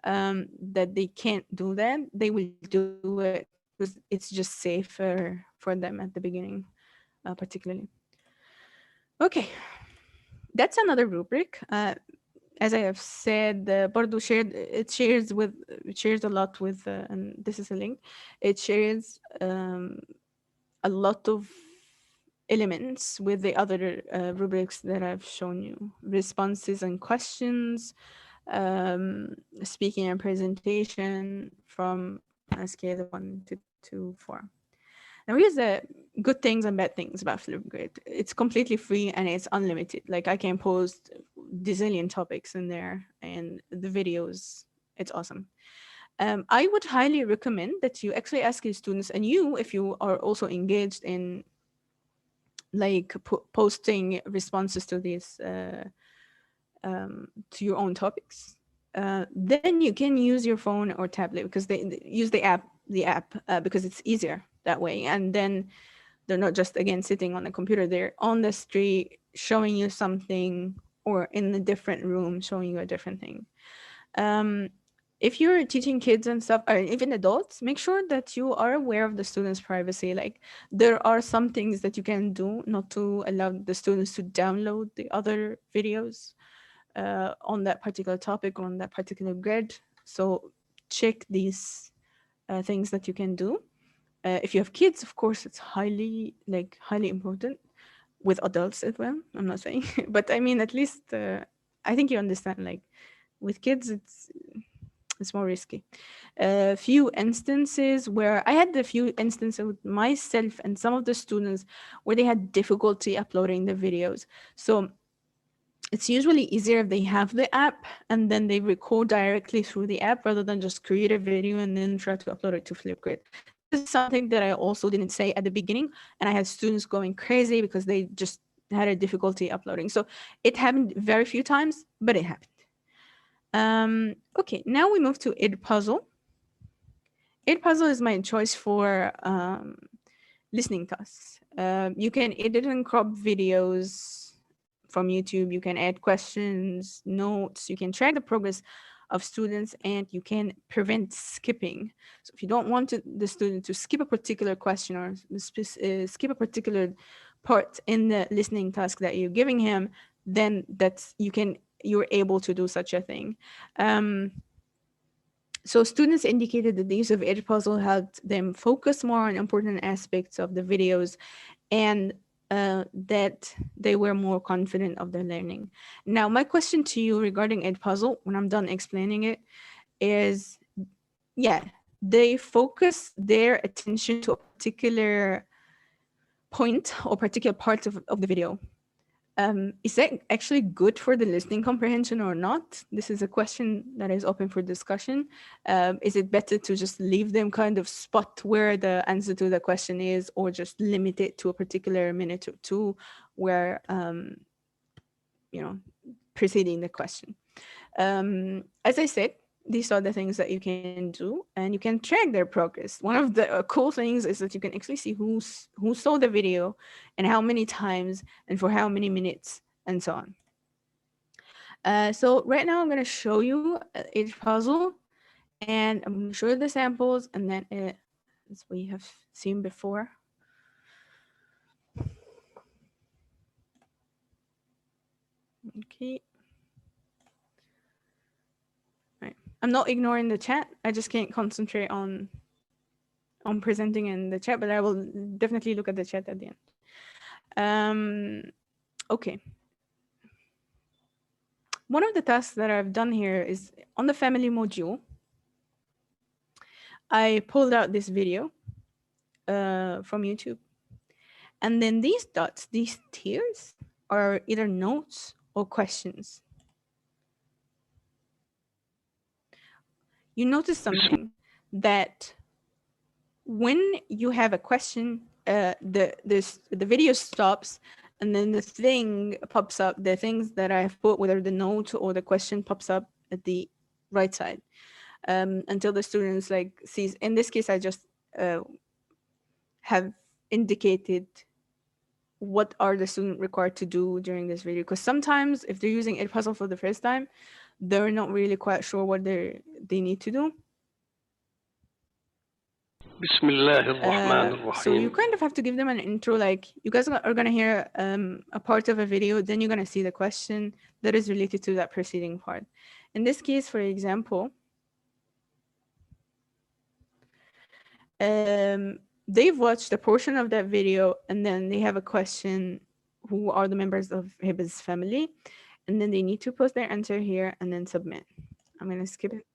that they can't do that, they will do it because it's just safer for them at the beginning, particularly. Okay, that's another rubric. As I have said, Bardo shares a lot with, and this is a link. It shares a lot of elements with the other rubrics that I've shown you: responses and questions, speaking and presentation from a scale of 1 to 4. Now here's the good things and bad things about Flipgrid. It's completely free and it's unlimited. Like I can post gazillion topics in there, and the videos, it's awesome. I would highly recommend that you actually ask your students, and you, if you are also engaged in like posting responses to these to your own topics, then you can use your phone or tablet, because they use the app because it's easier that way. And then they're not just, again, sitting on a computer, they're on the street showing you something, or in a different room showing you a different thing. If you're teaching kids and stuff, or even adults, make sure that you are aware of the students' privacy. Like, there are some things that you can do not to allow the students to download the other videos on that particular topic or on that particular grid. So check these things that you can do. If you have kids, of course, it's highly important. With adults as well, I'm not saying, but I mean, at least I think you understand. Like, with kids, it's more risky. A few instances where I had with myself and some of the students where they had difficulty uploading the videos. So it's usually easier if they have the app and then they record directly through the app rather than just create a video and then try to upload it to Flipgrid. This is something that I also didn't say at the beginning, and I had students going crazy because they just had a difficulty uploading. So it happened very few times, but it happened. Okay, now we move to Edpuzzle. Edpuzzle is my choice for listening tasks. You can edit and crop videos from YouTube. You can add questions, notes. You can track the progress of students, and you can prevent skipping. So if you don't want the student to skip a particular question or skip a particular part in the listening task that you're giving him, then you're able to do such a thing. So students indicated that the use of Edpuzzle helped them focus more on important aspects of the videos, and that they were more confident of their learning. Now, my question to you regarding Edpuzzle, when I'm done explaining it, is, yeah, they focus their attention to a particular point or particular part of the video. Is that actually good for the listening comprehension or not? This is a question that is open for discussion. Is it better to just leave them kind of spot where the answer to the question is, or just limit it to a particular minute or two where, preceding the question? As I said, these are the things that you can do, and you can track their progress. One of the cool things is that you can actually see who saw the video and how many times and for how many minutes and so on. So right now I'm going to show you Edpuzzle, and I'm going to show you the samples, and then as we have seen before. Okay. I'm not ignoring the chat. I just can't concentrate on presenting in the chat, but I will definitely look at the chat at the end. Okay. One of the tasks that I've done here is on the family module. I pulled out this video from YouTube. And then these dots, these tiers, are either notes or questions. You notice something, that when you have a question, the video stops, and then the thing pops up, the things that I have put, whether the note or the question, pops up at the right side, until the students sees. In this case, I just have indicated what are the student required to do during this video, because sometimes if they're using Edpuzzle for the first time, they're not really quite sure what they need to do. So you kind of have to give them an intro, like you guys are going to hear a part of a video, then you're going to see the question that is related to that preceding part. In this case, for example, they've watched a portion of that video, and then they have a question, who are the members of Hiba's family? And then they need to post their answer here and then submit. I'm going to skip it.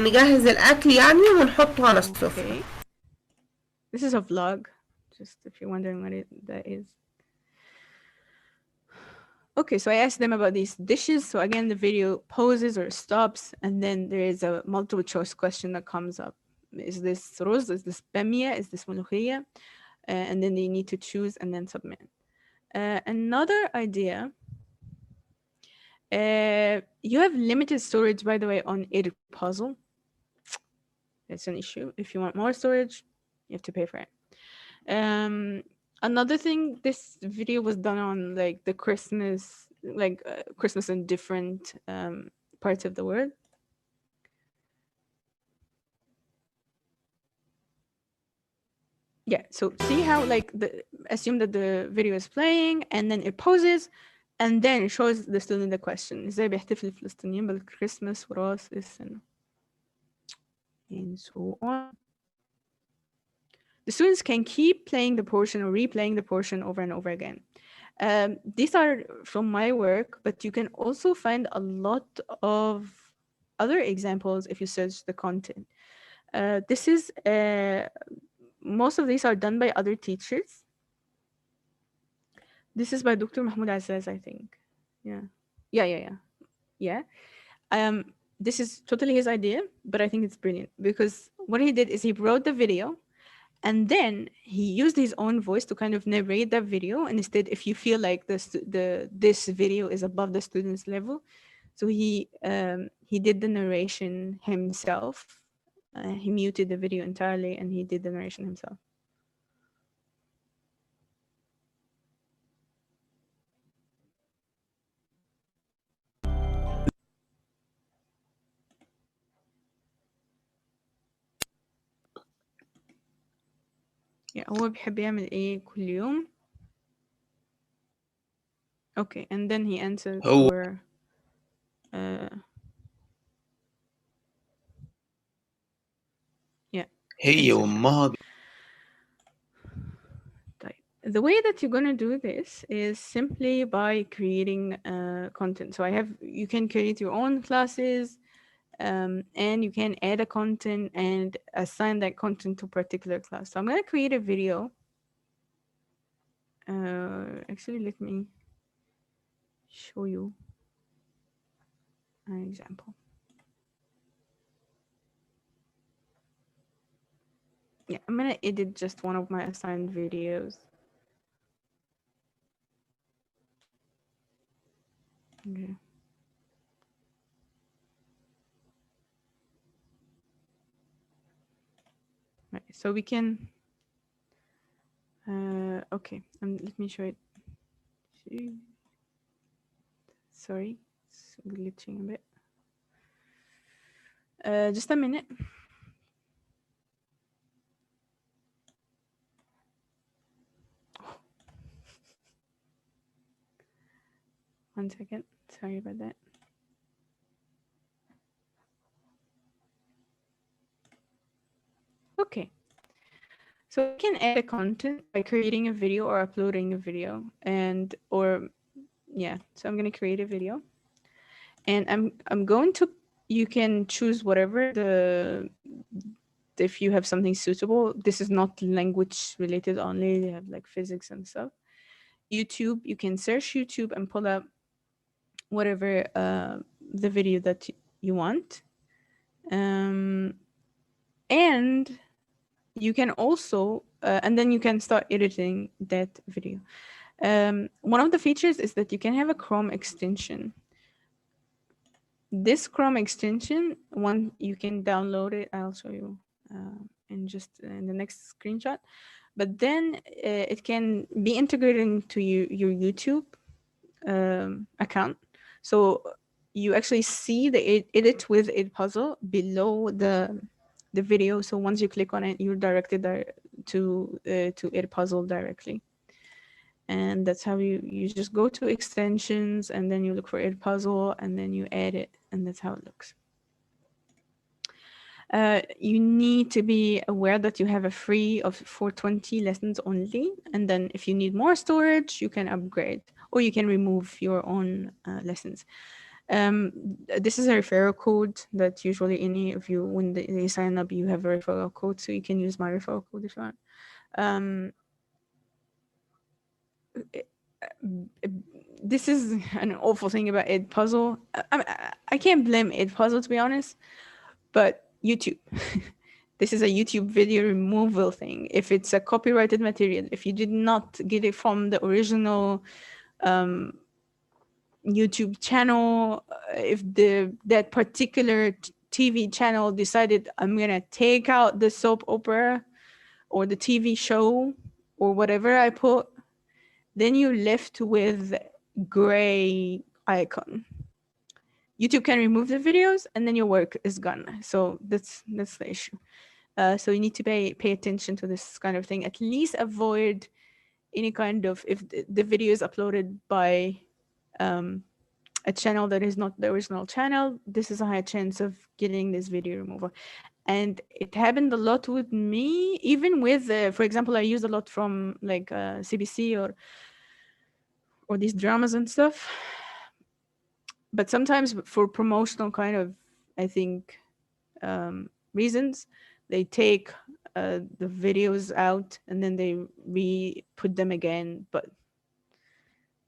نجهز الأكل يعني ونحطه على السفرة. Okay. This is a vlog, just if you're wondering what that is. Okay, so I asked them about these dishes. So again, the video pauses or stops, and then there is a multiple choice question that comes up. Is this ruz? Is this bamia? Is this mulukhiyya? And then they need to choose and then submit. Another idea, you have limited storage, by the way, on Edpuzzle. It's an issue. If you want more storage, you have to pay for it. Another thing, this video was done on like the Christmas, Christmas in different parts of the world. Yeah, so see how like assume that the video is playing and then it pauses and then it shows the student the question. ازاي بيحتفل الفلسطينيين بالكريسماس وراس السنة. And so on. The students can keep playing the portion or replaying the portion over and over again. These are from my work, but you can also find a lot of other examples if you search the content. This is most of these are done by other teachers. This is by Dr. Mahmoud Azzaz, I think. Yeah. This is totally his idea, but I think it's brilliant because what he did is he wrote the video and then he used his own voice to kind of narrate that video. And instead, if you feel like this video is above the student's level, so he did the narration himself. He muted the video entirely and he did the narration himself. هو بيحب يعمل ايه كل يوم. Okay, and then he answered for هي وامها. The way that you're going to do this is simply by creating content. So you can create your own classes and you can add a content and assign that content to a particular class. So I'm going to create a video. Actually, let me show you an example. Yeah, I'm going to edit just one of my assigned videos. Okay. Right, so we can okay, let me show it. Sorry, it's glitching a bit. Just a minute. One second, sorry about that. Okay, so you can add a content by creating a video or uploading a video, so I'm going to create a video, and I'm going to, you can choose whatever if you have something suitable. This is not language related only, they have like physics and stuff. YouTube, you can search YouTube and pull up whatever the video that you want, and you can also and then you can start editing that video. One of the features is that you can have a Chrome extension. This Chrome extension, you can download it. I'll show you in the next screenshot. But then it can be integrated into your YouTube account. So you actually see the edit with Edpuzzle below the video. So once you click on it, you're directed to Edpuzzle directly. And that's how you just go to extensions and then you look for Edpuzzle and then you add it, and that's how it looks. You need to be aware that you have a free of 420 lessons only, and then if you need more storage, you can upgrade or you can remove your own lessons. This is a referral code that usually any of you, when they sign up, you have a referral code, so you can use my referral code if you want. this is an awful thing about Edpuzzle. I can't blame Edpuzzle, to be honest, but YouTube. This is a YouTube video removal thing. If it's a copyrighted material, if you did not get it from the original YouTube channel, if that particular TV channel decided I'm gonna take out the soap opera or the TV show or whatever I put, then you're left with gray icon. YouTube can remove the videos and then your work is gone. So that's the issue. So you need to pay attention to this kind of thing. At least avoid any kind of, if the video is uploaded by a channel that is not the original channel, this is a high chance of getting this video removal. And it happened a lot with me, even with, for example, I use a lot from like CBC or these dramas and stuff. But sometimes for promotional kind of, I think, reasons, they take the videos out and then they re-put them again. But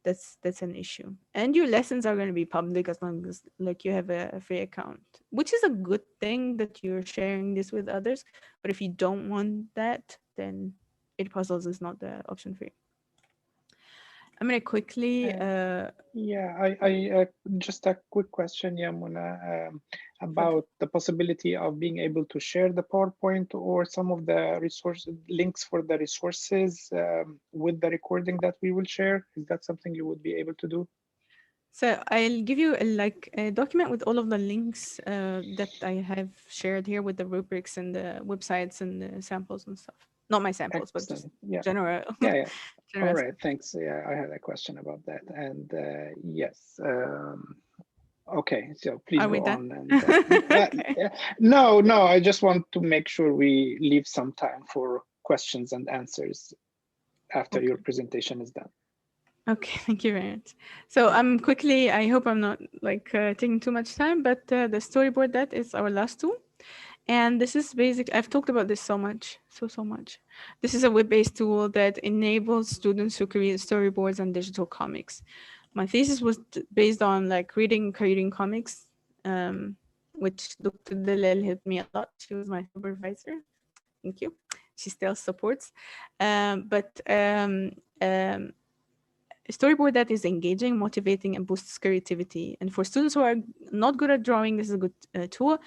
that's an issue. And your lessons are going to be public as long as like you have a free account, which is a good thing that you're sharing this with others. But if you don't want that, then Edpuzzles is not the option for you. I'm going to quickly... I just a quick question, Yamuna, about the possibility of being able to share the PowerPoint or some of the links for the resources with the recording that we will share. Is that something you would be able to do? So I'll give you a document with all of the links that I have shared here with the rubrics and the websites and the samples and stuff. Not my samples, Excellent. but just general. Yeah. General All right. Thanks. Yeah, I had a question about that. And yes. Okay. So please Are we go done? on. And, no. I just want to make sure we leave some time for questions and answers after your presentation is done. Okay, thank you very much. So I'm quickly, I hope I'm not like taking too much time, but the StoryboardThat is our last tool. And this is basic. I've talked about this so much. This is a web-based tool that enables students to create storyboards and digital comics. My thesis was based on like creating comics, which Dr. Dalal helped me a lot. She was my supervisor. Thank you. She still supports. StoryboardThat is engaging, motivating, and boosts creativity. And for students who are not good at drawing, this is a good tool.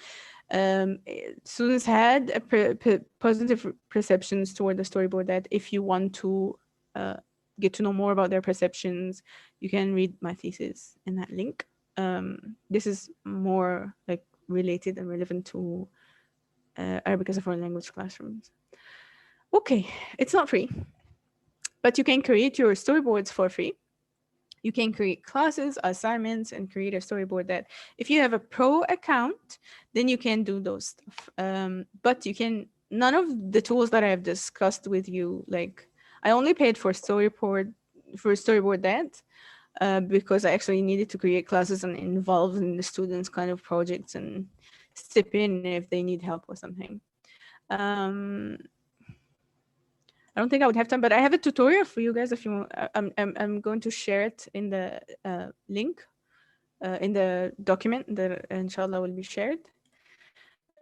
Students had positive perceptions toward the StoryboardThat. If you want to get to know more about their perceptions, you can read my thesis in that link. This is more like related and relevant to Arabic as a foreign language classrooms. Okay, it's not free, but you can create your storyboards for free. You can create classes, assignments, and create a StoryboardThat. If you have a pro account, then you can do those stuff. But you can, none of the tools that I have discussed with you, like I only paid for StoryboardThat because I actually needed to create classes and involve in the students' kind of projects and step in if they need help or something. I don't think I would have time, but I have a tutorial for you guys if you want. I'm going to share it in the link in the document that inshallah will be shared.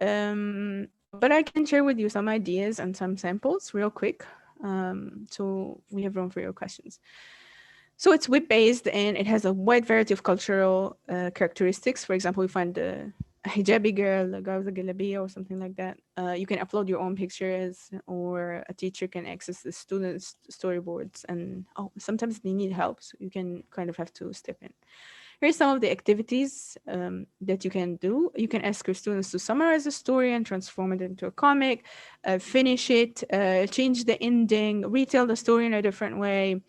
But I can share with you some ideas and some samples real quick. So we have room for your questions. So it's web-based and it has a wide variety of cultural characteristics. For example, we find a hijabi girl, a guy with a galabiya or something like that. You can upload your own pictures, or a teacher can access the students' storyboards. And sometimes they need help, so you can kind of have to step in. Here's some of the activities that you can do. You can ask your students to summarize the story and transform it into a comic, finish it, change the ending, retell the story in a different way,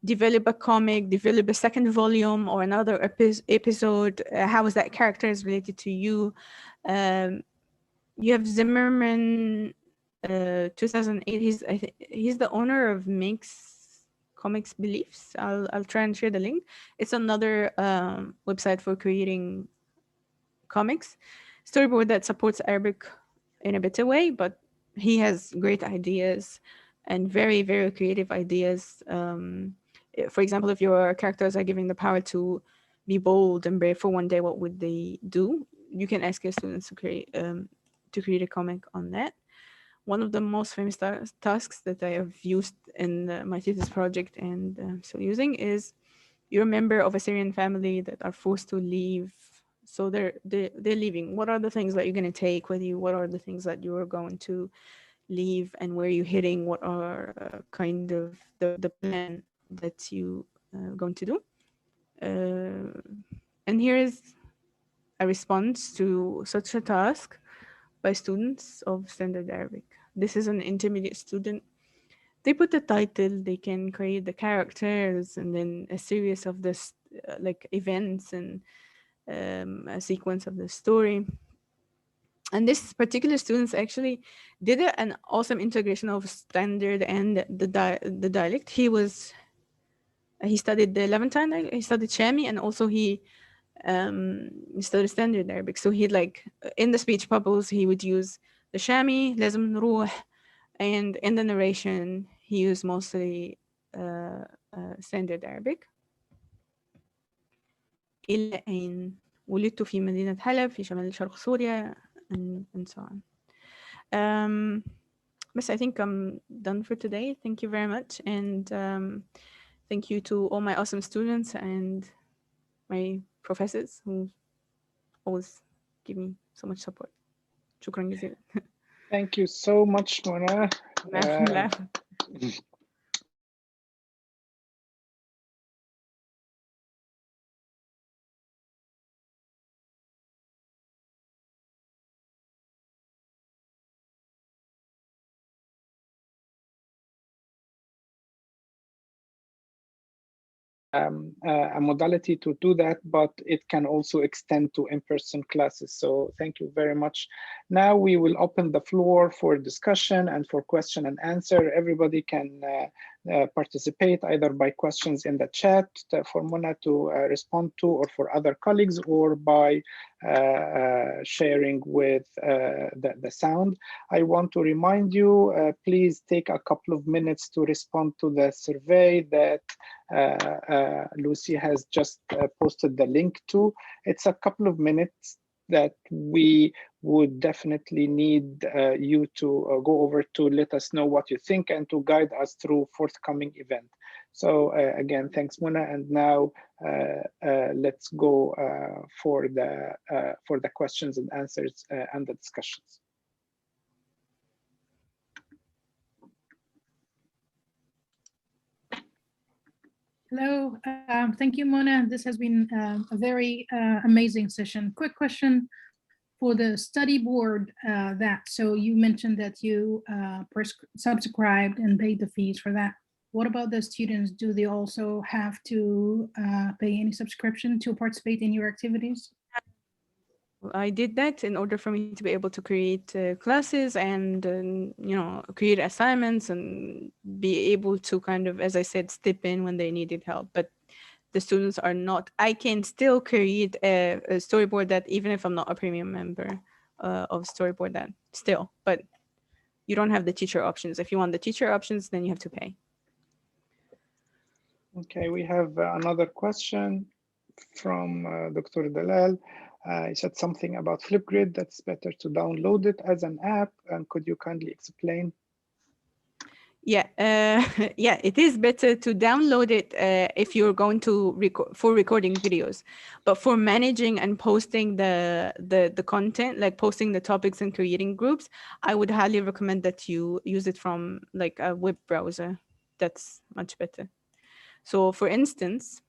develop a comic, develop a second volume or another episode. How is that character is related to you? You have Zimmerman, 2008. He's the owner of Makes Comics Beliefs. I'll try and share the link. It's another website for creating comics. Storyboard that supports Arabic in a better way, but he has great ideas. and very, very creative ideas. For example, if your characters are given the power to be bold and brave for one day, what would they do? You can ask your students to create a comic on that. One of the most famous tasks that I have used in my thesis project and still using is, you're a member of a Syrian family that are forced to leave. So they're leaving. What are the things that you're going to take with you? What are the things that you're going to leave, and where you're heading? What are kind of the plan that you going to do? And here is a response to such a task by students of Standard Arabic. This is an intermediate student. They put the title, they can create the characters, and then a series of this like events and a sequence of the story. And this particular students actually did an awesome integration of standard and the dialect. He studied the Levantine dialect, he studied Shami, and also he studied standard Arabic. So he'd like in the speech bubbles he would use the Shami, لازم نروح, and in the narration he used mostly standard Arabic. إلى أن ولدت في مدينة حلب في شمال شرق سوريا, and so on. But I think I'm done for today. Thank you very much, and thank you to all my awesome students and my professors who always give me so much support. شكرا جزيلا. Thank you so much, Mona. A modality to do that, but it can also extend to in-person classes. So thank you very much. Now we will open the floor for discussion and for question and answer. Everybody can participate either by questions in the chat for Mona to respond to, or for other colleagues, or by sharing with the sound. I want to remind you, please take a couple of minutes to respond to the survey that Lucy has just posted the link to. It's a couple of minutes that we would definitely need you to go over to let us know what you think and to guide us through forthcoming event. So again, thanks, Mona. And now let's go for the questions and answers and the discussions. Hello, thank you, Mona. This has been a very amazing session. Quick question for the Storyboard that. So you mentioned that you subscribed and paid the fees for that. What about the students? Do they also have to pay any subscription to participate in your activities? I did that in order for me to be able to create classes and create assignments and be able to kind of, as I said, step in when they needed help. But the students are not. I can still create a storyboard that even if I'm not a premium member of StoryboardThat still, but you don't have the teacher options. If you want the teacher options, then you have to pay. Okay, we have another question from Dr. Dalal. He said something about Flipgrid that's better to download it as an app. And could you kindly explain? Yeah, yeah, it is better to download it if you're going to for recording videos, but for managing and posting the content, like posting the topics and creating groups, I would highly recommend that you use it from like a web browser. That's much better. So for instance,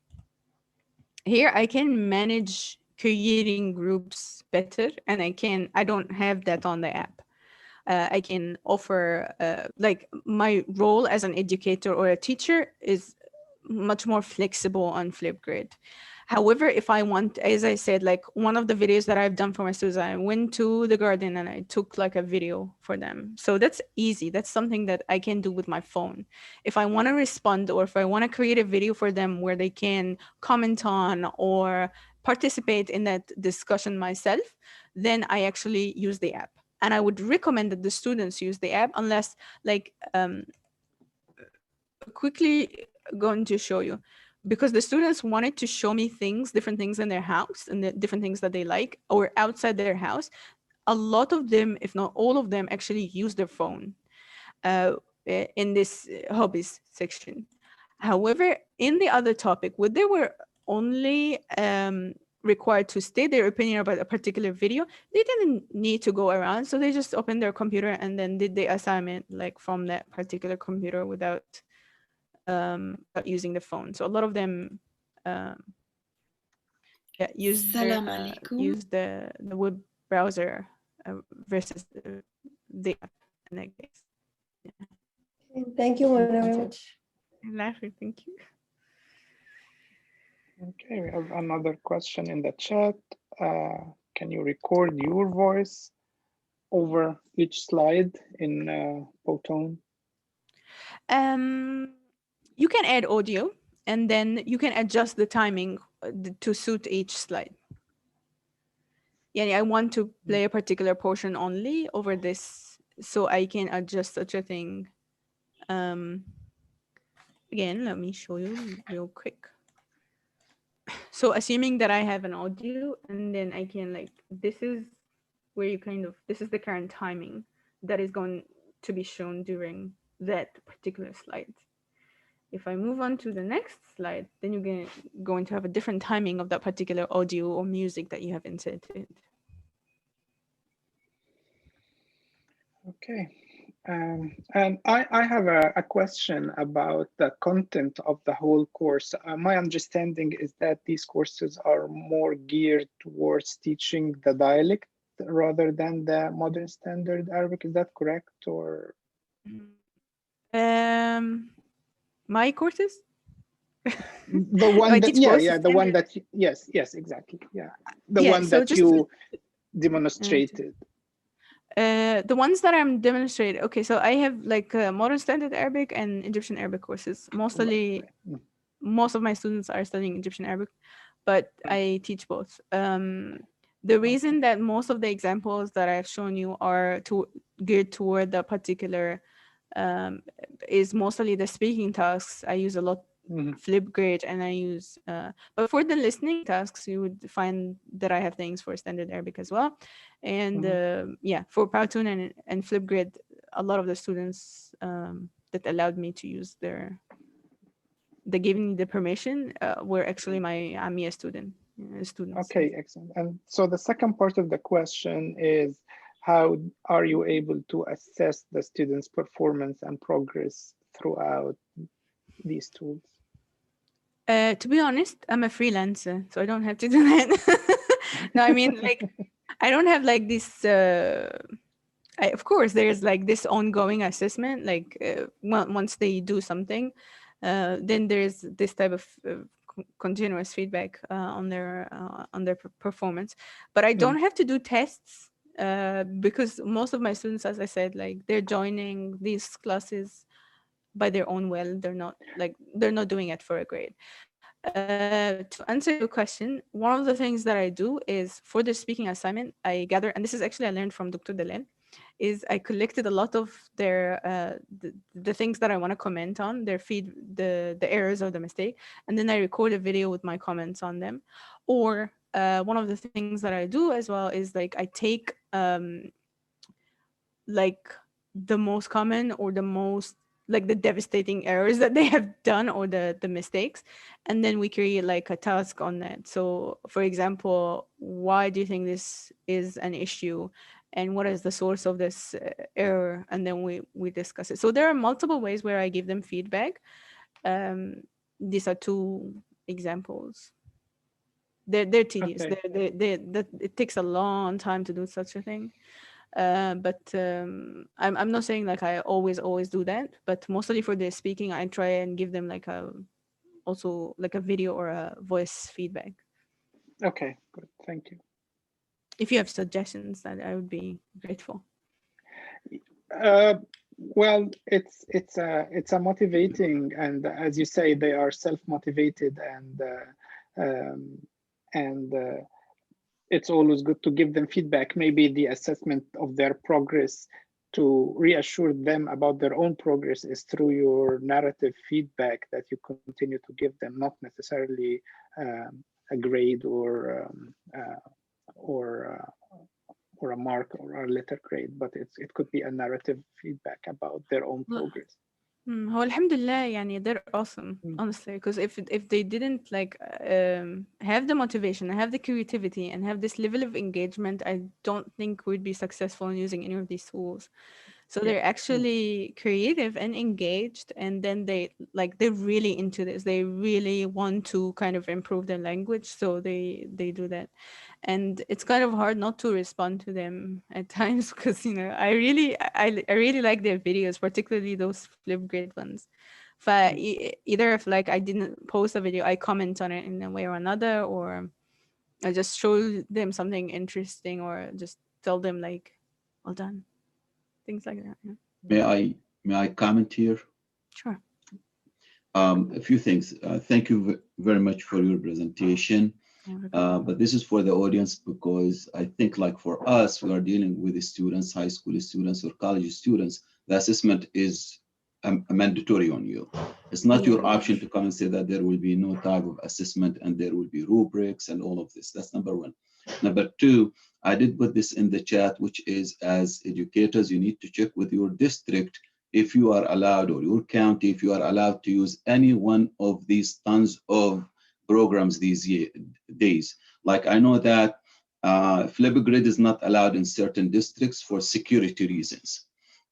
here I can manage creating groups better, and I don't have that on the app. I can offer like my role as an educator or a teacher is much more flexible on Flipgrid. However, if I want, as I said, like one of the videos that I've done for my students, I went to the garden and I took like a video for them. So that's easy. That's something that I can do with my phone. If I want to respond, or if I want to create a video for them where they can comment on or participate in that discussion myself, then I actually use the app. And I would recommend that the students use the app, unless like quickly going to show you, because the students wanted to show me things, different things in their house and the different things that they like or outside their house. A lot of them, if not all of them, actually use their phone in this hobbies section. However, in the other topic, where they were only required to state their opinion about a particular video, they didn't need to go around. So they just opened their computer and then did the assignment like from that particular computer without using the phone. So a lot of them use the web browser versus the app in that case. Yeah. Thank you very much. Laughing, thank you. Okay, we have another question in the chat. Can you record your voice over each slide in Powtoon? You can add audio and then you can adjust the timing to suit each slide. Yeah, I want to play a particular portion only over this, so I can adjust such a thing. Again, let me show you real quick. So assuming that I have an audio and then I can like, this is where you kind of, this is the current timing that is going to be shown during that particular slide. If I move on to the next slide, then you're going to have a different timing of that particular audio or music that you have inserted. Okay. And I have a question about the content of the whole course. My understanding is that these courses are more geared towards teaching the dialect rather than the modern standard Arabic. Is that correct? Or my courses? The one that, yeah, the one that, yes, exactly. Yeah. The one that you demonstrated. The ones that I'm demonstrating, okay, so I have like modern standard Arabic and Egyptian Arabic courses. Mostly, most of my students are studying Egyptian Arabic, but I teach both. The reason that most of the examples that I've shown you are geared toward the particular is mostly the speaking tasks. I use a lot Flipgrid, and I use, but for the listening tasks, you would find that I have things for standard Arabic as well. And yeah, for Powtoon and Flipgrid, a lot of the students that allowed me to use they gave me the permission were actually my AMIA students. Okay, excellent. And so the second part of the question is, how are you able to assess the students' performance and progress throughout these tools? To be honest, I'm a freelancer, so I don't have to do that. No, I mean, like, I don't have like this, of course, there's like this ongoing assessment, like once they do something, then there's this type of continuous feedback on their performance. But I don't have to do tests because most of my students, as I said, like they're joining these classes by their own will. They're not doing it for a grade. To answer your question, one of the things that I do is for the speaking assignment, I gather, and this is actually I learned from Dr. Dalal, is I collected a lot of their the things that I want to comment on, their the errors or the mistake, and then I record a video with my comments on them. Or one of the things that I do as well is like I take like the most common or the most like the devastating errors that they have done or the mistakes, and then we create like a task on that. So for example, why do you think this is an issue, and what is the source of this error, and then we discuss it. So there are multiple ways where I give them feedback. These are two examples. They're tedious. Okay. It takes a long time to do such a thing. But I'm not saying like I always do that, but mostly for the speaking, I try and give them like also like a video or a voice feedback. Okay, good, thank you. If you have suggestions, that I would be grateful. Well, it's a motivating, and as you say, they are self-motivated, and it's always good to give them feedback. Maybe the assessment of their progress to reassure them about their own progress is through your narrative feedback that you continue to give them, not necessarily a grade or a mark or a letter grade, but it could be a narrative feedback about their own progress. هو الحمد لله يعني they're awesome honestly, because if they didn't like have the motivation, have the creativity, and have this level of engagement, I don't think we'd be successful in using any of these tools. So they're actually creative and engaged, and then they're really into this. They really want to kind of improve their language, so they do that. And it's kind of hard not to respond to them at times, because I really like their videos, particularly those Flipgrid ones. Either if like I didn't post a video, I comment on it in a way or another, or I just show them something interesting, or just tell them like, well done. Things like that. Yeah. May I comment here? Sure. A few things. Thank you very much for your presentation. But this is for the audience, because I think like for us, we are dealing with the students, high school students or college students. The assessment is a mandatory on you. It's not your option to come and say that there will be no type of assessment and there will be rubrics and all of this. That's number one. Number two, I did put this in the chat, which is, as educators, you need to check with your district if you are allowed, or your county, if you are allowed to use any one of these tons of programs these days. Like I know that Flipgrid is not allowed in certain districts for security reasons.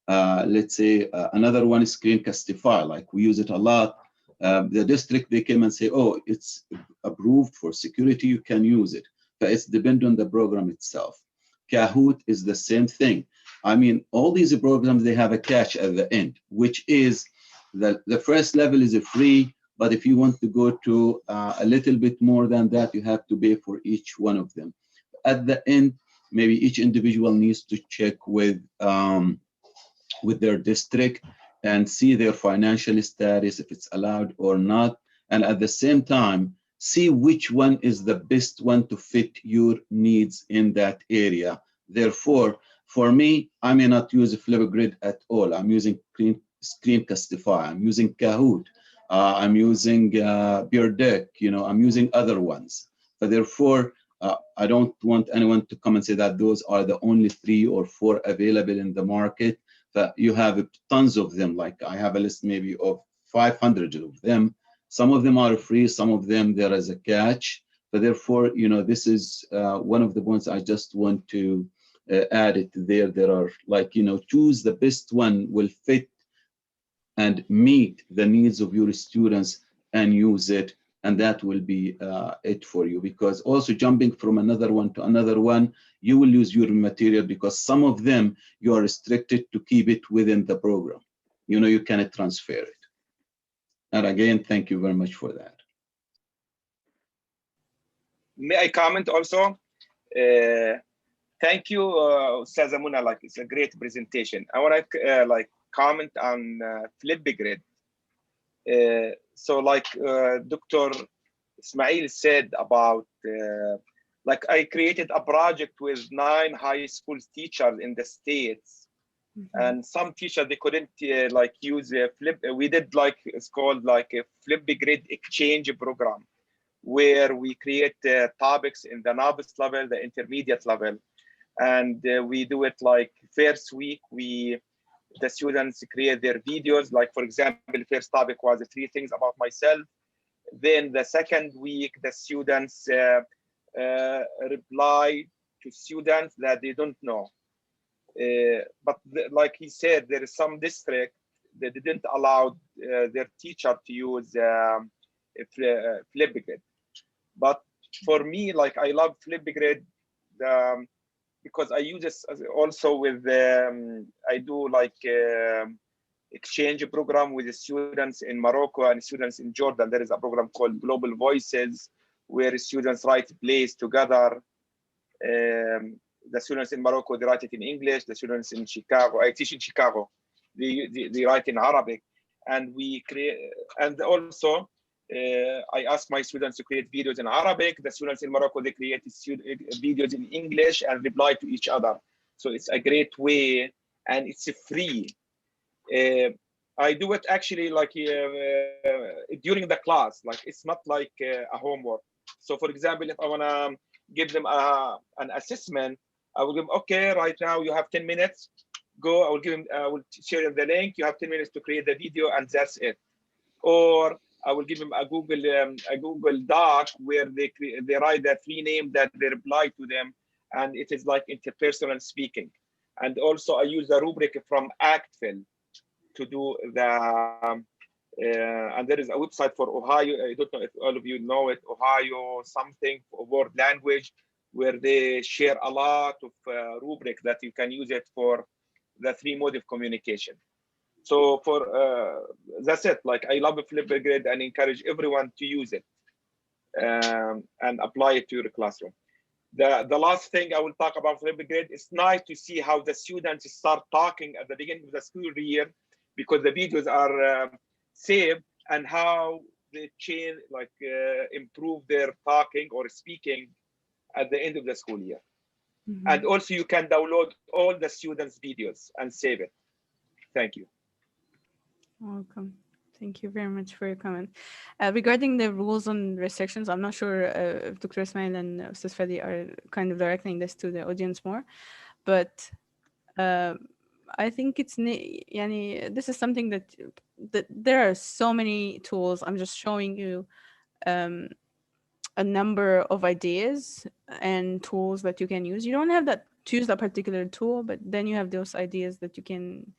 Let's say another one is Screencastify, like we use it a lot. The district, they came and say, oh, it's approved for security, you can use it. But it's dependent on the program itself. Kahoot is the same thing. I mean, all these programs, they have a catch at the end, which is that the first level is free, but if you want to go to a little bit more than that, you have to pay for each one of them. At the end, maybe each individual needs to check with their district and see their financial status, if it's allowed or not. And at the same time, see which one is the best one to fit your needs in that area. Therefore, for me, I may not use Flipgrid at all. I'm using Screencastify. I'm using Kahoot. I'm using Peer Deck. I'm using other ones. But therefore, I don't want anyone to come and say that those are the only 3 or 4 available in the market. That you have tons of them. Like I have a list maybe of 500 of them. Some of them are free, some of them there is a catch. But therefore, this is one of the points I just want to add it there. There are like, choose the best one will fit and meet the needs of your students and use it. And that will be it for you. Because also jumping from another one to another one, you will lose your material, because some of them you are restricted to keep it within the program. You cannot transfer it. And again, thank you very much for that. May I comment also? Thank you, Ustaz Amuna. Like, it's a great presentation. I want to comment on Flipgrid. So like Dr. Ismail said about, like I created a project with 9 high school teachers in the States. And some teachers, they couldn't like use we did like, it's called like a Flipgrid exchange program, where we create topics in the novice level, the intermediate level. And we do it like first week, the students create their videos. Like for example, the first topic was 3 things about myself. Then the second week, the students reply to students that they don't know. But like he said, there is some district that didn't allow their teacher to use Flipgrid. But for me, like I love Flipgrid because I use this also with, I do like exchange program with the students in Morocco and students in Jordan. There is a program called Global Voices, where students write plays together. The students in Morocco, they write it in English. The students in Chicago, I teach in Chicago, they write in Arabic. And we create, and also I ask my students to create videos in Arabic. The students in Morocco, they create videos in English and reply to each other. So it's a great way and it's free. I do it actually like during the class, like it's not like a homework. So for example, if I want to give them an assessment, I will give them, okay, right now you have 10 minutes, go. I will give them, I will share them the link. You have 10 minutes to create the video, and that's it. Or I will give them a Google Doc where they write the free name that they reply to them, and it is like interpersonal speaking. And also I use a rubric from Actfil to do the and there is a website for Ohio. I don't know if all of you know it, Ohio something for world language, where they share a lot of rubric that you can use it for the 3 mode of communication. So for that's it. Like I love Flipgrid and encourage everyone to use it and apply it to your classroom. The last thing I will talk about Flipgrid, it's nice to see how the students start talking at the beginning of the school year, because the videos are saved, and how they change, like improve their talking or speaking at the end of the school year. Mm-hmm. And also you can download all the students' videos and save it. Thank you. Welcome. Thank you very much for your comment. Regarding the rules and restrictions, I'm not sure if Dr. Ismail and Ustaz Fadi are kind of directing this to the audience more, but I think it's this is something that there are so many tools. I'm just showing you a number of ideas and tools that you can use. You don't have to use that particular tool, but then you have those ideas that you can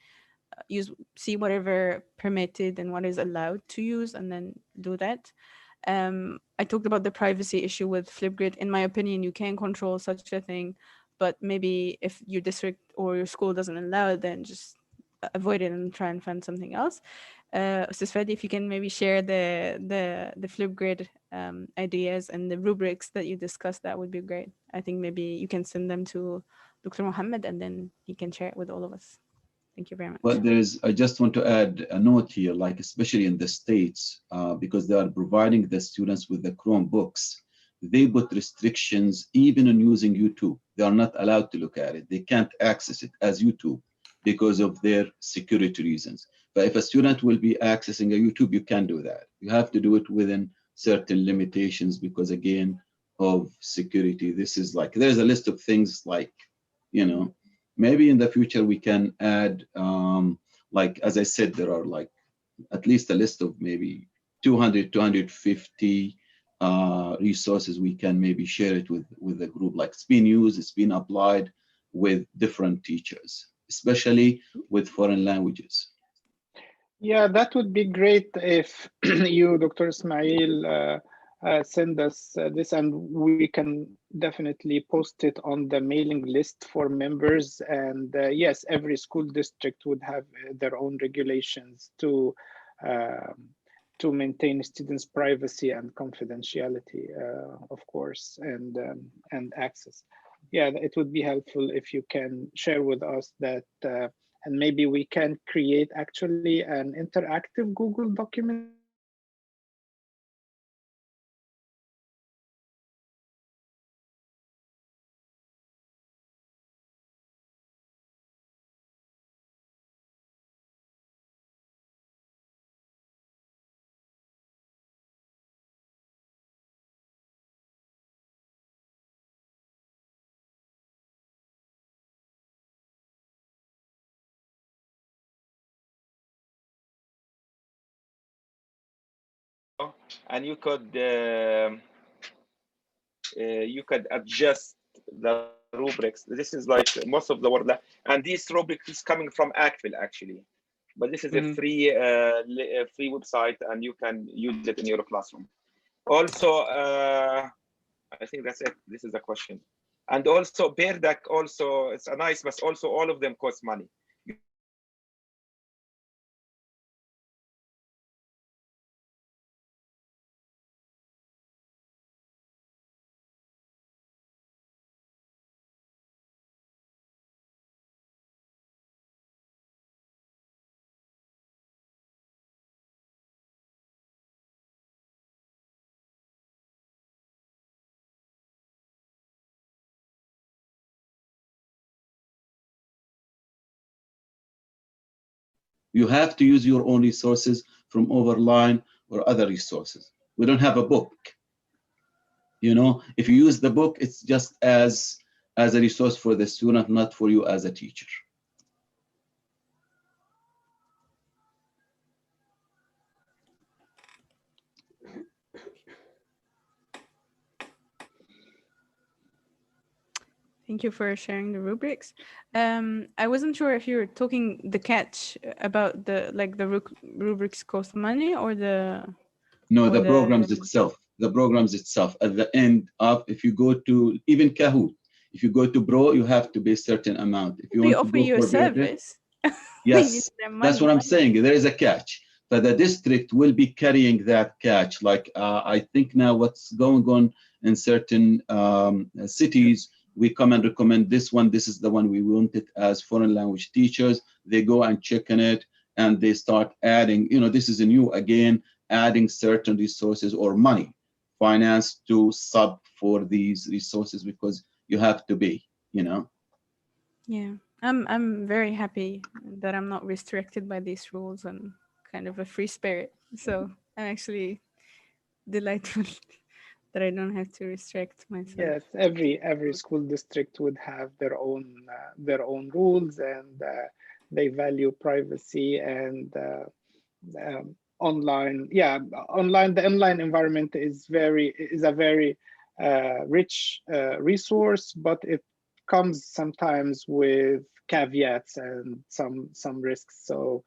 see whatever permitted and what is allowed to use, and then do that. I talked about the privacy issue with Flipgrid. In my opinion, you can control such a thing, but maybe if your district or your school doesn't allow it, then just avoid it and try and find something else. Ustaz Fadi, if you can maybe share the Flipgrid ideas and the rubrics that you discussed, that would be great. I think maybe you can send them to Dr. Mohammed, and then he can share it with all of us. Thank you very much. But I just want to add a note here, like especially in the States, because they are providing the students with the Chromebooks, they put restrictions even on using YouTube. They are not allowed to look at it. They can't access it as YouTube because of their security reasons. But if a student will be accessing a YouTube, you can do that. You have to do it within certain limitations because, again, of security. This is like, there's a list of things like, you know, maybe in the future we can add, like, as I said, there are like at least a list of maybe 200, 250 resources. We can maybe share it with the group. Like it's been used, it's been applied with different teachers, especially with foreign languages. Yeah, that would be great if you, Dr. Ismail, send us this, and we can definitely post it on the mailing list for members. And yes, every school district would have their own regulations to maintain students' privacy and confidentiality, of course, and access. Yeah, it would be helpful if you can share with us that, and maybe we can create actually an interactive Google document and you could adjust the rubrics. This is like most of the world, and this rubric is coming from Actfil actually, but this is a free free website, and you can use it in your classroom. Also, I think that's it. This is a question. And also Bear Duck, also it's a nice, but also all of them cost money. You have to use your own resources from Overline or other resources. We don't have a book. You know, if you use the book, it's just as a resource for the student, not for you as a teacher. Thank you for sharing the rubrics. I wasn't sure if you were talking the catch about the rubrics cost money or the. No, or the programs itself. The programs itself. At the end of, if you go to even Kahoot, if you go to Pro, you have to pay a certain amount. If you they want offer to go you a for service. yes, that's what I'm saying. There is a catch. But the district will be carrying that catch. Like I think now what's going on in certain cities, we come and recommend this one. This is the one we want it as foreign language teachers. They go and check on it and they start adding, you know, this is a new, again, adding certain resources or money, finance to sub for these resources because you have to pay, you know. Yeah, I'm very happy that I'm not restricted by these rules and kind of a free spirit. So I'm actually delightful that I don't have to restrict myself. Yes, every school district would have their own rules, and they value privacy and online. Yeah, the online environment is a very rich resource, but it comes sometimes with caveats and some risks. So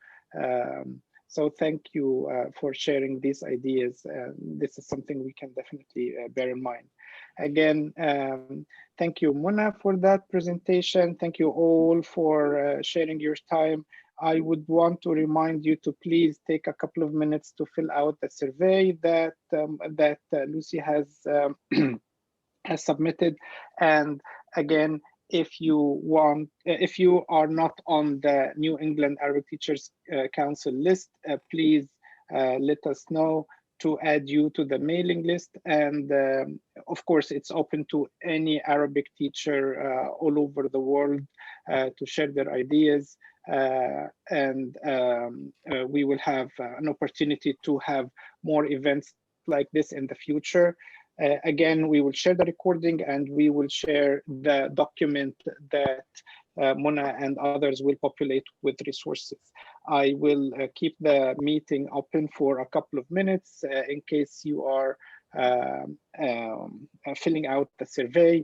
so thank you for sharing these ideas. This is something we can definitely bear in mind. Again, thank you, Mona, for that presentation. Thank you all for sharing your time. I would want to remind you to please take a couple of minutes to fill out the survey that Lucy has has submitted. And again, if you are not on the New England Arabic Teachers Council list, please let us know to add you to the mailing list. And of course, it's open to any Arabic teacher all over the world to share their ideas. And we will have an opportunity to have more events like this in the future. Again, we will share the recording and we will share the document that Mona and others will populate with resources. I will keep the meeting open for a couple of minutes in case you are filling out the survey.